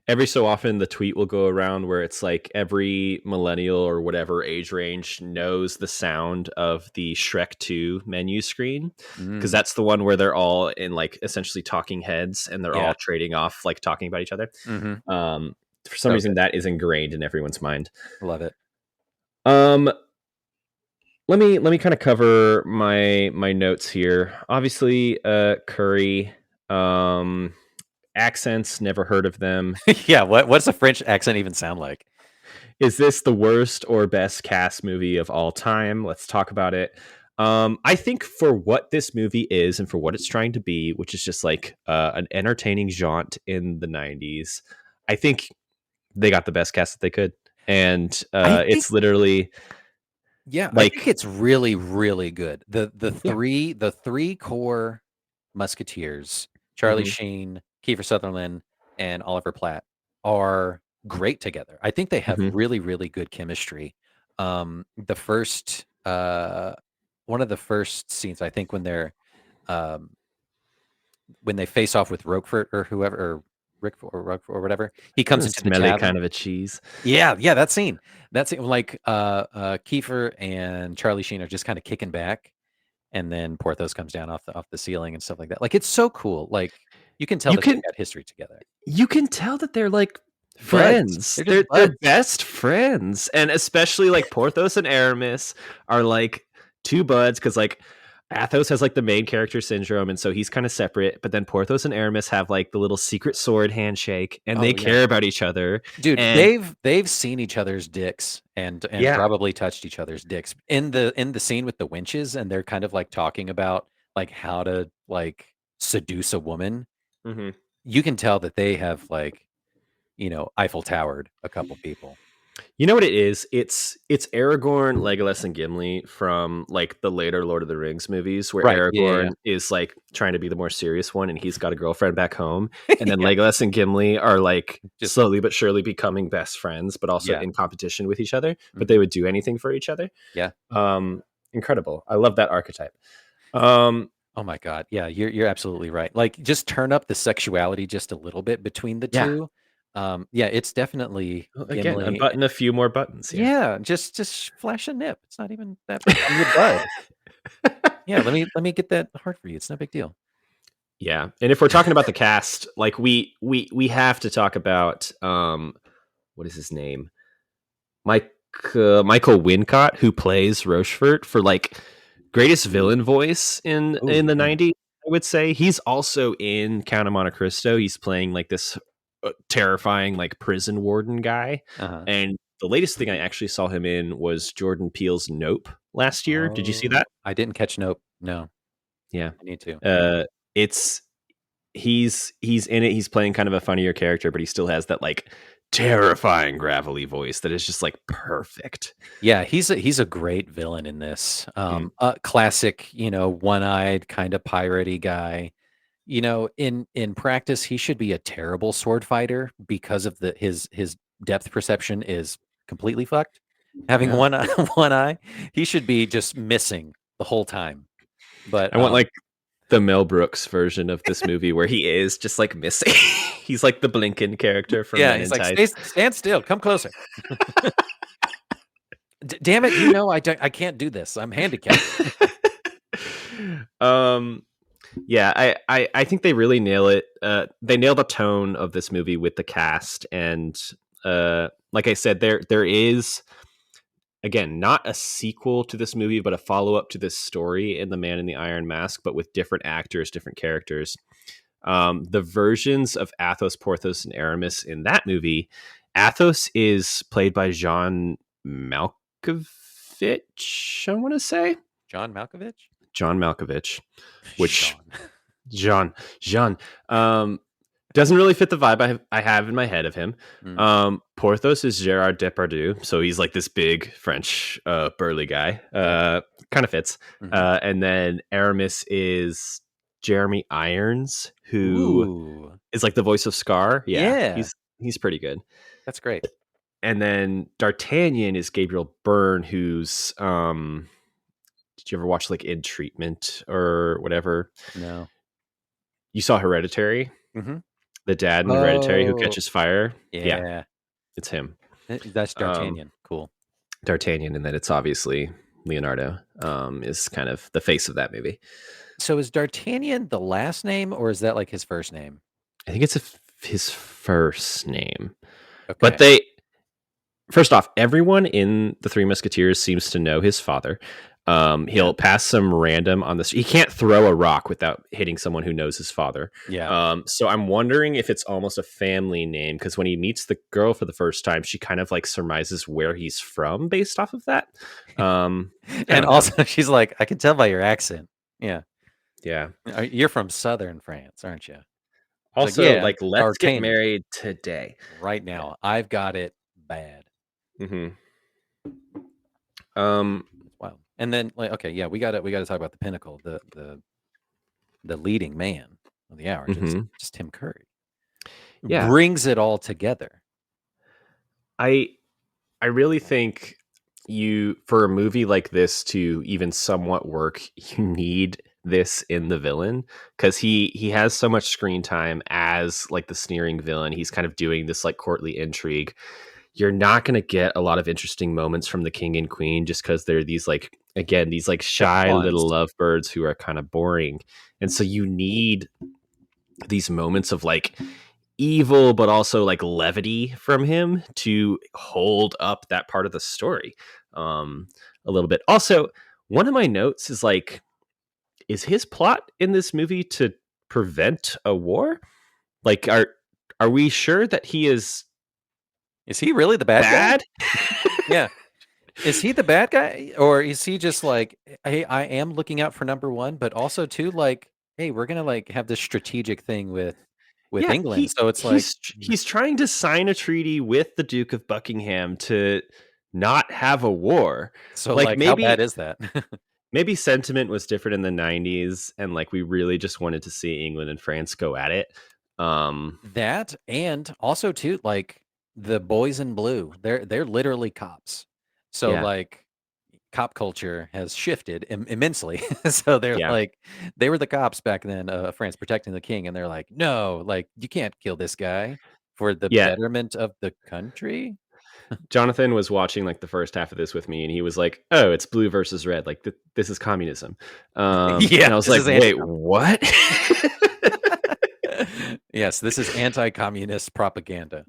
Every so often the tweet will go around where it's like every millennial or whatever age range knows the sound of the Shrek 2 menu screen, because that's the one where they're all in like essentially talking heads and they're all trading off like talking about each other. For some reason that is ingrained in everyone's mind. Love it. Let me kind of cover my notes here. Obviously Curry, accents, never heard of them. Yeah, what's a French accent even sound like? Is this the worst or best cast movie of all time? Let's talk about it. I think for what this movie is and for what it's trying to be, which is just like an entertaining jaunt in the 90s, I think they got the best cast that they could. And it's literally I like think it's really, really good. The three core Musketeers, Charlie Sheen, Kiefer Sutherland, and Oliver Platt, are great together. I think they have really, really good chemistry. The first one of the first scenes, I think, when they're when they face off with Roquefort or whoever, or Rick or whatever, he comes into the smelly tavern. kind of a cheese. Yeah, that scene, like Kiefer and Charlie Sheen are just kind of kicking back, and then Porthos comes down off the ceiling and stuff like that. Like, it's so cool. Like, you can tell that they've got history together. You can tell that they're like friends. They're best friends, and especially like Porthos and Aramis are like two buds, because like Athos has like the main character syndrome, and so he's kind of separate. But then Porthos and Aramis have like the little secret sword handshake, and they care about each other. Dude, and they've seen each other's dicks and probably touched each other's dicks in the scene with the winches, and they're kind of like talking about like how to like seduce a woman. You can tell that they have like Eiffel Towered a couple people. You know what it is? It's Aragorn, Legolas, and Gimli from like the later Lord of the Rings movies, where Aragorn is like trying to be the more serious one, and he's got a girlfriend back home, and then Legolas and Gimli are like just slowly but surely becoming best friends, but also in competition with each other. But they would do anything for each other. Yeah, incredible. I love that archetype. Oh my god, yeah, you're absolutely right. Like, just turn up the sexuality just a little bit between the two. It's definitely again unbutton a few more buttons here. Yeah, just flash a nip. It's not even that big on your butt. Yeah, let me get that hard for you. It's no big deal. Yeah, and if we're talking about the cast, like we have to talk about what is his name, Michael Wincott, who plays Rochefort, for like greatest villain voice in the 90s. I would say he's also in Count of Monte Cristo. He's playing like this terrifying like prison warden guy. And the latest thing I actually saw him in was Jordan Peele's Nope last year. Did you see that? I didn't catch Nope. No. Yeah, I need to. He's in it. He's playing kind of a funnier character, but he still has that like terrifying gravelly voice that is just like perfect. Yeah, he's a great villain in this. A classic, one-eyed kind of piratey guy. In practice, he should be a terrible sword fighter because of his depth perception is completely fucked. Having one eye, he should be just missing the whole time. But I want like the Mel Brooks version of this movie where he is just like missing. He's like the Blinken character from he's like, stand still, come closer. Damn it, I can't do this. I'm handicapped. Yeah, I think they really nail it. They nail the tone of this movie with the cast, and like I said, there is again, not a sequel to this movie, but a follow up to this story in The Man in the Iron Mask, but with different actors, different characters. The versions of Athos, Porthos, and Aramis in that movie, Athos is played by John Malkovich, I want to say. John Malkovich? John Malkovich, which Sean. Jean, doesn't really fit the vibe I have in my head of him. Porthos is Gerard Depardieu, so he's like this big French burly guy. Kind of fits. And then Aramis is Jeremy Irons, who is like the voice of Scar. Yeah. He's pretty good. That's great. And then D'Artagnan is Gabriel Byrne, who's did you ever watch like In Treatment or whatever? No. You saw Hereditary? Mm-hmm. The dad in Hereditary who catches fire? Yeah. It's him. That's D'Artagnan. Cool. D'Artagnan, and then it's obviously Leonardo is kind of the face of that movie. So is D'Artagnan the last name, or is that like his first name? I think it's his first name. Okay. But first off, everyone in the Three Musketeers seems to know his father. He'll pass some random on the street. He can't throw a rock without hitting someone who knows his father. Yeah. So I'm wondering if it's almost a family name, because when he meets the girl for the first time, she kind of like surmises where he's from based off of that. And also she's like, I can tell by your accent. Yeah. Yeah. You're from Southern France, aren't you? Also, like, let's D'Artagnan. get married today. Right now. I've got it bad. Mm-hmm. Wow. And then we gotta talk about the pinnacle, the leading man of the hour, just Tim Curry. Yeah. Brings it all together. I really think for a movie like this to even somewhat work, you need this in the villain, because he has so much screen time as like the sneering villain. He's kind of doing this like courtly intrigue. You're not going to get a lot of interesting moments from the king and queen just because they're these like, again, these like shy little lovebirds who are kind of boring. And so you need these moments of like evil, but also like levity from him to hold up that part of the story a little bit. Also, one of my notes is like, is his plot in this movie to prevent a war? Like, are we sure that he is he really the bad guy? Yeah. Is he the bad guy, or is he just like, hey, I am looking out for number one, but also too like, hey, we're gonna like have this strategic thing with England. So it's he's trying to sign a treaty with the Duke of Buckingham to not have a war. So like maybe, how bad is that? Maybe sentiment was different in the 90s, and like we really just wanted to see England and France go at it. That, and also too like the boys in blue, they're literally cops. So like cop culture has shifted immensely. So they're like, they were the cops back then, France protecting the king, and they're like, no, like you can't kill this guy for the betterment of the country. Jonathan was watching like the first half of this with me, and he was like, "Oh, it's blue versus red. Like this is communism." And I was like, "Wait, what?" Yes, this is anti-communist propaganda.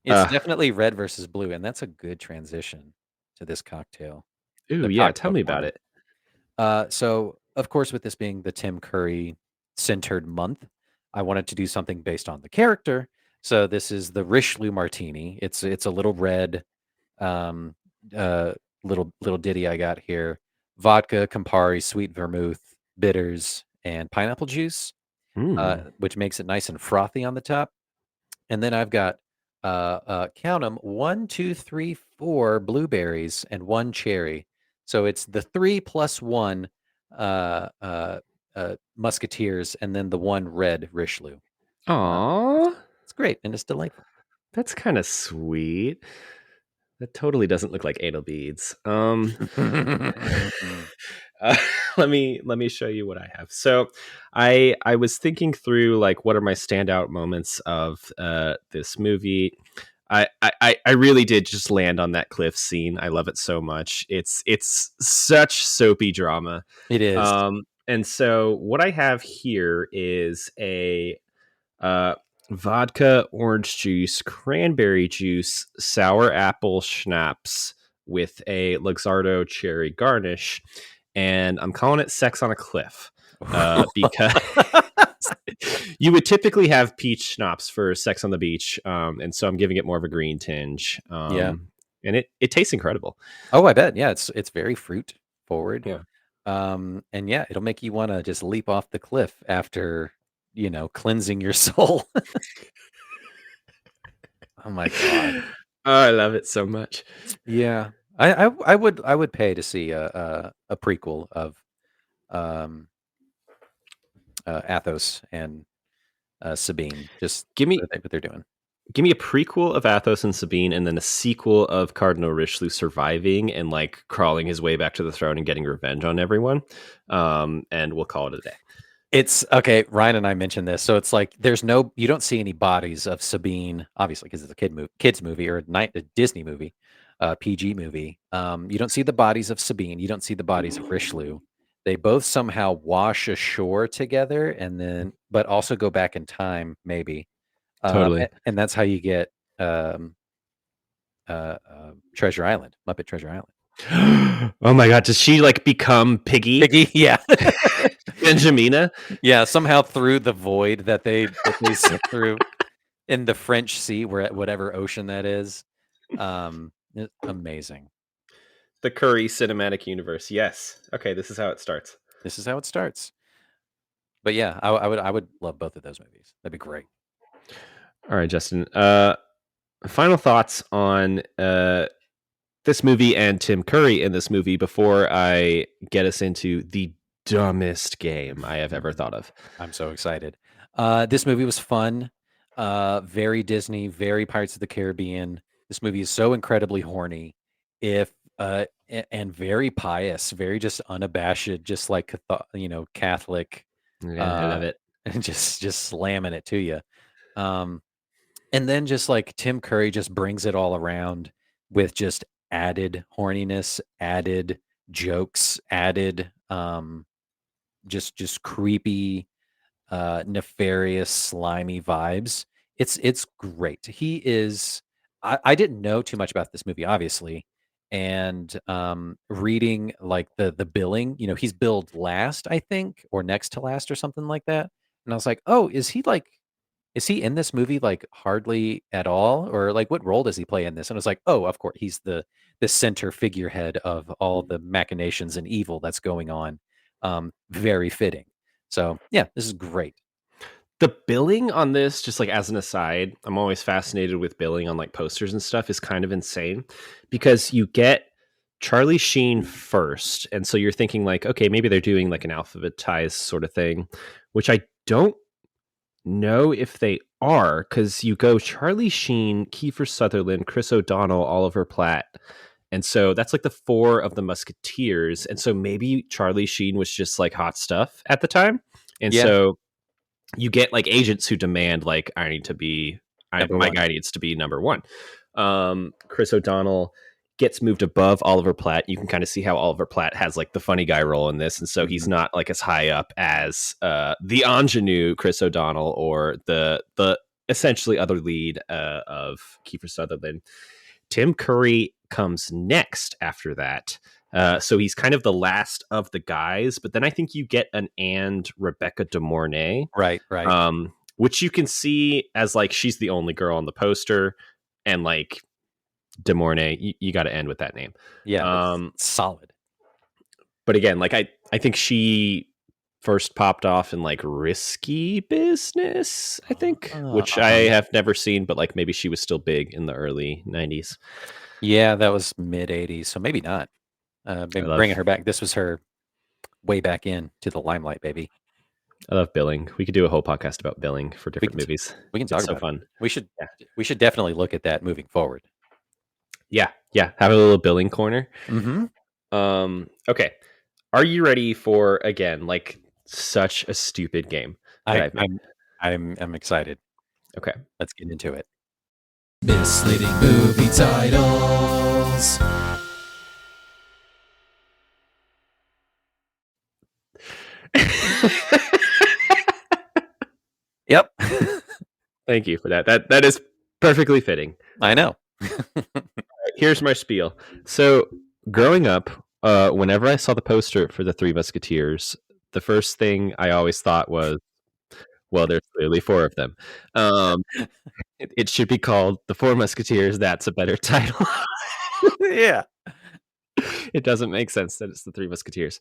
It's definitely red versus blue, and that's a good transition to this cocktail. Ooh, yeah, tell me about it. So, of course, with this being the Tim Curry centered month, I wanted to do something based on the character. So this is the Richelieu Martini. It's a little red, little ditty I got here: vodka, Campari, sweet vermouth, bitters, and pineapple juice, which makes it nice and frothy on the top. And then I've got count them, 1, 2, 3, 4 blueberries and 1 cherry. So it's the 3 plus 1 Musketeers, and then the 1 red Richelieu. Aww. It's great, and it's delightful. That's kind of sweet. That totally doesn't look like anal beads. Let me show you what I have. So I was thinking through like what are my standout moments of this movie. I really did just land on that cliff scene. I love it so much. It's such soapy drama. It is. And so what I have here is a vodka, orange juice, cranberry juice, sour apple schnapps with a Luxardo cherry garnish, and I'm calling it Sex on a Cliff because you would typically have peach schnapps for Sex on the Beach, and so I'm giving it more of a green tinge. Yeah. And it tastes incredible. Oh, I bet. Yeah, it's very fruit forward. Yeah. And yeah, it'll make you want to just leap off the cliff after, cleansing your soul. Oh my God. Oh, I love it so much. Yeah. I would pay to see a prequel of Athos and Sabine. Just Give me what they're doing. Give me a prequel of Athos and Sabine, and then a sequel of Cardinal Richelieu surviving and like crawling his way back to the throne and getting revenge on everyone. And we'll call it a day. It's okay. Ryan and I mentioned this, so it's like you don't see any bodies of Sabine, obviously, because it's a kids movie or a Disney movie, PG movie. You don't see the bodies of Sabine. You don't see the bodies of Richelieu. They both somehow wash ashore together, but also go back in time, maybe. Totally. And that's how you get Treasure Island, Muppet Treasure Island. Oh my God! Does she like become Piggy? Piggy, yeah. Benjamina? Yeah, somehow through the void that they sit through in the French Sea, whatever ocean that is. Amazing. The Curry cinematic universe. Yes. Okay, this is how it starts. This is how it starts. But yeah, I would love both of those movies. That'd be great. All right, Justin. Final thoughts on this movie and Tim Curry in this movie before I get us into the dumbest game I have ever thought of. I'm so excited. This movie was fun. Very Disney, very Pirates of the Caribbean. This movie is so incredibly horny. And very pious, very just unabashed, just like Catholic. Yeah, I love it. And just slamming it to you. And then just like Tim Curry just brings it all around with just added horniness, added jokes, added just creepy, nefarious, slimy vibes. It's great. He is. I didn't know too much about this movie, obviously, and reading like the billing, he's billed last, I think, or next to last, or something like that. And I was like, oh, is he in this movie like hardly at all, or like what role does he play in this? And I was like, oh, of course, he's the center figurehead of all the machinations and evil that's going on. Very fitting. So yeah, this is great. The billing on this, just like as an aside, I'm always fascinated with billing on like posters and stuff, is kind of insane because you get Charlie Sheen first. And so you're thinking like, okay, maybe they're doing like an alphabetized sort of thing, which I don't know if they are, because you go Charlie Sheen, Kiefer Sutherland, Chris O'Donnell, Oliver Platt. And so that's like the four of the Musketeers. And so maybe Charlie Sheen was just like hot stuff at the time. And so you get like agents who demand like, my guy needs to be number one. Chris O'Donnell gets moved above Oliver Platt. You can kind of see how Oliver Platt has like the funny guy role in this. And so he's not like as high up as the ingenue Chris O'Donnell or the essentially other lead of Kiefer Sutherland. Tim Curry comes next after that. So he's kind of the last of the guys, but then I think you get Rebecca De Mornay. Right. Which you can see as like, she's the only girl on the poster, and like De Mornay, you got to end with that name. Yeah. Solid. But again, like I think she first popped off in like Risky Business, I think, which I have never seen, but like maybe she was still big in the early 90s. Yeah, that was mid 80s. So maybe not. Maybe bringing her back. This was her way back in to the limelight, baby. I love billing. We could do a whole podcast about billing for different movies. We can talk about fun. It. We should definitely look at that moving forward. Yeah. Have a little billing corner. Mm-hmm. Okay. Are you ready for, again, like such a stupid game? I'm excited. Okay. Let's get into it. Misleading movie titles. Yep. Thank you for that. That is perfectly fitting. I know. here's my spiel. So growing up, whenever I saw the poster for the Three Musketeers, the first thing I always thought was, well, there's clearly four of them. It should be called the Four Musketeers. That's a better title. Yeah. It doesn't make sense that it's the Three Musketeers.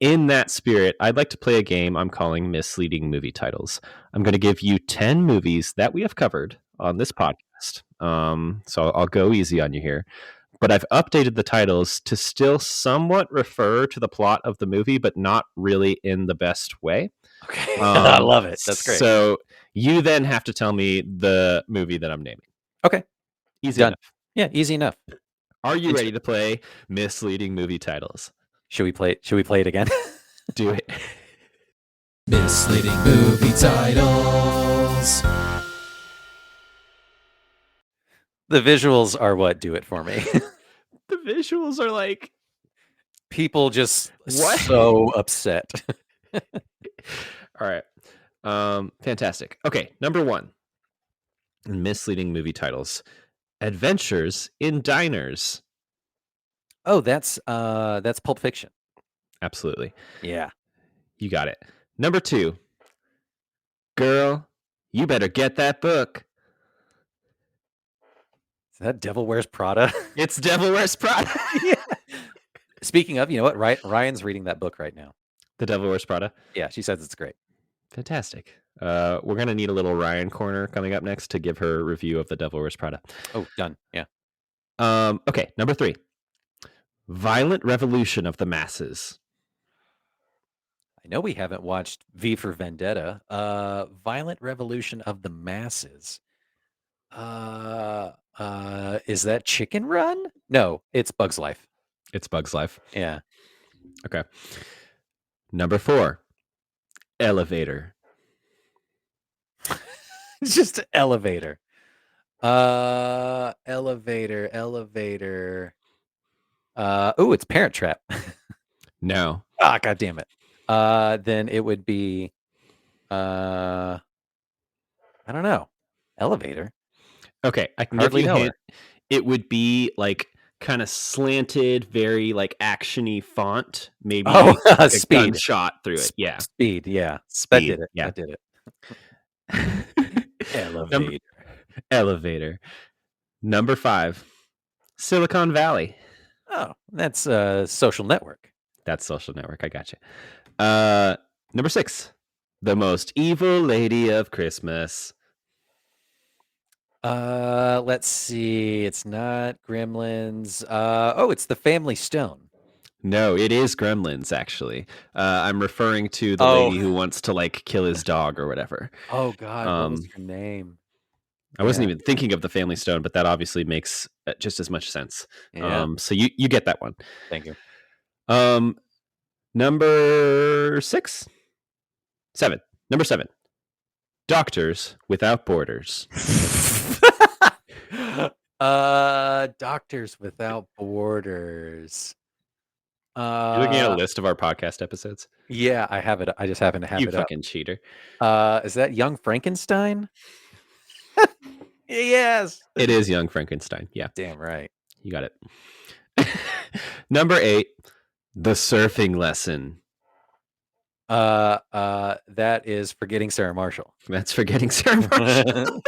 In that spirit, I'd like to play a game I'm calling Misleading Movie Titles. I'm going to give you 10 movies that we have covered on this podcast. So I'll go easy on you here. But I've updated the titles to still somewhat refer to the plot of the movie, but not really in the best way. Okay. I love it. That's great. So you then have to tell me the movie that I'm naming. Okay. Easy Done. enough. Yeah, easy enough. Are you ready to play Misleading Movie Titles? Should we play it again? Do it. Misleading movie titles. The visuals are what do it for me. The visuals are like, People just What? so upset. all right. Fantastic. Okay, number 1. Misleading movie titles. Adventures in Diners. Oh, that's Pulp Fiction. Absolutely. Yeah. You got it. Number 2. Girl, you better get that book. Is that Devil Wears Prada? It's Devil Wears Prada. Yeah. Speaking of, you know what? Ryan's reading that book right now. The Devil Wears Prada. Yeah, she says it's great. Fantastic. We're going to need a little Ryan corner coming up next to give her a review of The Devil Wears Prada. Oh, done. Yeah. Okay, number 3. Violent Revolution of the Masses. I know we haven't watched V for Vendetta. Violent Revolution of the Masses. Is that Chicken Run? No, it's Bug's Life. It's Bug's Life. Yeah. Okay. Number 4. Elevator. It's just Elevator. Elevator. Oh, it's Parent Trap. No. Ah, God damn it. Then it would be I don't know. Elevator. Okay, I can Hardly give you know a hint. It would be like kind of slanted, very like actiony font. Maybe Oh, like a Speed. gunshot through it. Yeah. Speed, yeah. Speed. That did it. Yeah. That did it. Elevator. Elevator. Number 5. Silicon Valley. Oh, that's Social Network. That's Social Network. I got you. Number 6. The Most Evil Lady of Christmas. Let's see. It's not Gremlins. Oh, it's The Family Stone. No, it is Gremlins, actually. I'm referring to the lady who wants to like kill his dog or whatever. Oh God, what was her name? I wasn't even thinking of the Family Stone, but that obviously makes just as much sense. Yeah. So you get that one. Thank you. Number 6, 7. Number 7. Doctors Without Borders. Doctors Without Borders. You're looking at a list of our podcast episodes. Yeah, I have it. I just happen to have You it up. fucking cheater. Is that Young Frankenstein? Yes. It is Young Frankenstein. Yeah. Damn right. You got it. Number 8, The Surfing Lesson. That is Forgetting Sarah Marshall. That's Forgetting Sarah Marshall.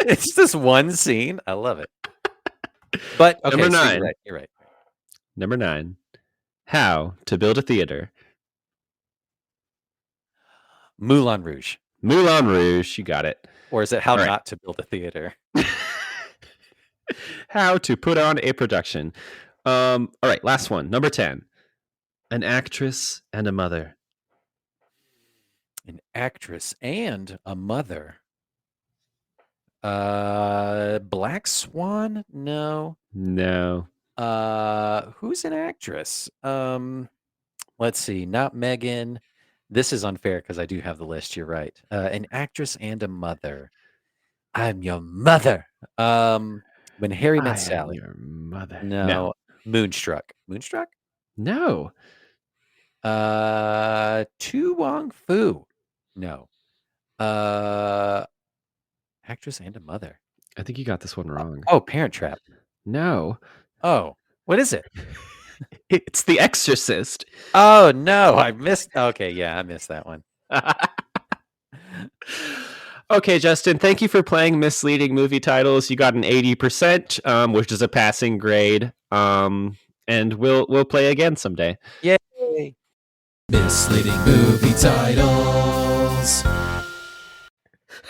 It's this one scene. I love it. But okay, Number so 9. You're right. Number 9. How to Build a Theater. Moulin Rouge. Moulin Rouge. You got it. Or is it How All Not to Build a Theater? How to Put on a Production. All right, last one. Number 10. An Actress and a Mother. An actress and a mother. Black Swan? No. No. Who's an actress? Let's see. Not Megan. This is unfair because I do have the list. You're right. An actress and a mother. I'm your mother. When Harry Met Sally. Your mother. No. Moonstruck. Moonstruck? No. Tu Wong Fu. No. Actress and a mother. I think you got this one wrong. Oh, Parent Trap. No. Oh, what is it? It's The Exorcist. Oh no, I missed. Okay, yeah, I missed that one. Okay, Justin, thank you for playing Misleading Movie Titles. You got an 80%, which is a passing grade. And we'll play again someday. Yay! Misleading movie titles.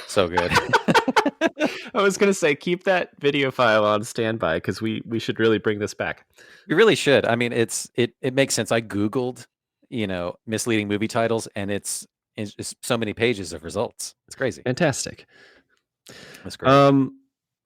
So good. I was gonna say keep that video file on standby because we should really bring this back. We really should. I mean, it makes sense. I Googled, misleading movie titles, and it's just so many pages of results. It's crazy. Fantastic. That's great. All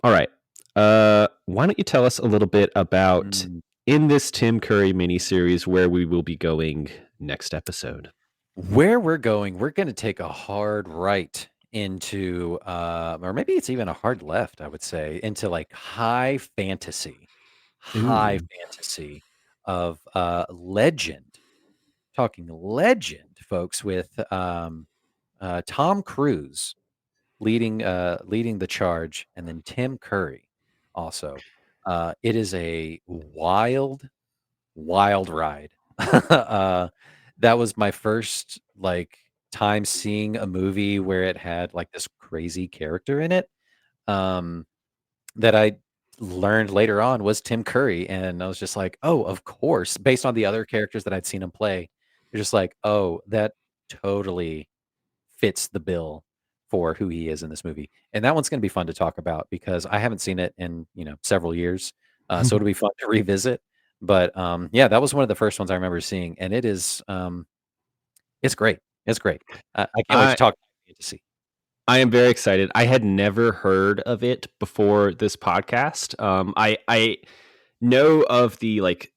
right. Why don't you tell us a little bit about in this Tim Curry miniseries where we will be going next episode? Where we're going to take a hard right into, or maybe it's even a hard left, I would say, into like high fantasy of legend. Talking legend, folks, with Tom Cruise leading the charge, and then Tim Curry also. It is a wild ride. That was my first like time seeing a movie where it had like this crazy character in it. Um, that I learned later on was Tim Curry, and I was just like, "Oh, of course," based on the other characters that I'd seen him play. You're just like, "Oh, that totally fits the bill for who he is in this movie." And that one's gonna be fun to talk about because I haven't seen it in, several years. So it'll be fun to revisit. But, yeah, that was one of the first ones I remember seeing, and it's great. It's great. I can't wait to I talk fantasy. I am very excited. I had never heard of it before this podcast. I know of the like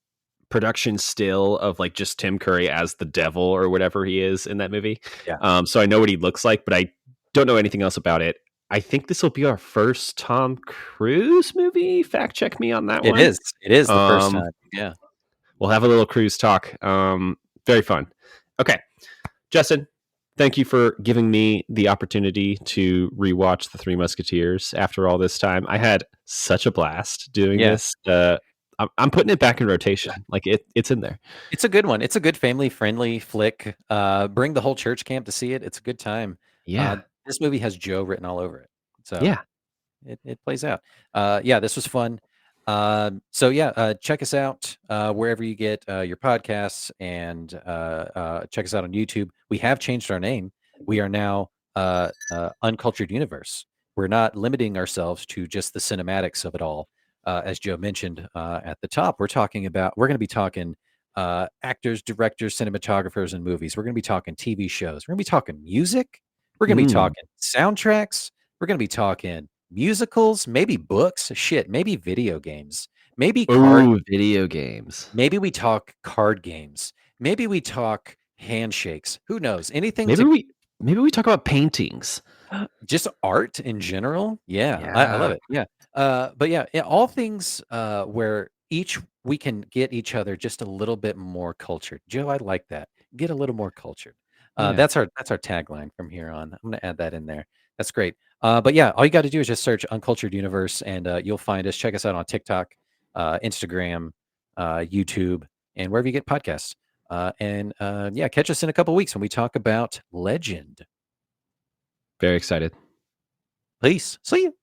production still of like just Tim Curry as the devil or whatever he is in that movie. Yeah. So I know what he looks like, but I don't know anything else about it. I think this will be our first Tom Cruise movie. Fact check me on that It one. is. It is the first Um, time. Yeah. We'll have a little cruise talk. Very fun. Okay, Justin, thank you for giving me the opportunity to rewatch the Three Musketeers after all this time. I had such a blast doing Yeah. this. I'm putting it back in rotation. Like it's in there. It's a good one. It's a good family-friendly flick. Bring the whole church camp to see it. It's a good time. Yeah. This movie has Joe written all over it. So Yeah. it plays out. Yeah, this was fun. So yeah, check us out wherever you get your podcasts, and check us out on YouTube. We have changed our name. We are now Uncultured Universe. We're not limiting ourselves to just the cinematics of it all. As Joe mentioned at the top, we're going to be talking actors, directors, cinematographers, and movies. We're going to be talking TV shows. We're going to be talking music. We're going to be talking soundtracks. We're going to be talking musicals, maybe books, shit, maybe video games, maybe video games. maybe we talk card games, maybe we talk handshakes. Who knows? Anything Maybe we talk about paintings. just art in general. Yeah, I love it. Yeah. But yeah, all things where we can get each other just a little bit more cultured. Joe, I like that. Get a little more cultured. Yeah. That's our tagline from here on. I'm gonna add that in there. That's great. But yeah, all you got to do is just search Uncultured Universe, and you'll find us. Check us out on TikTok, Instagram, YouTube, and wherever you get podcasts. And yeah, catch us in a couple weeks when we talk about Legend. Very excited. Peace. See you.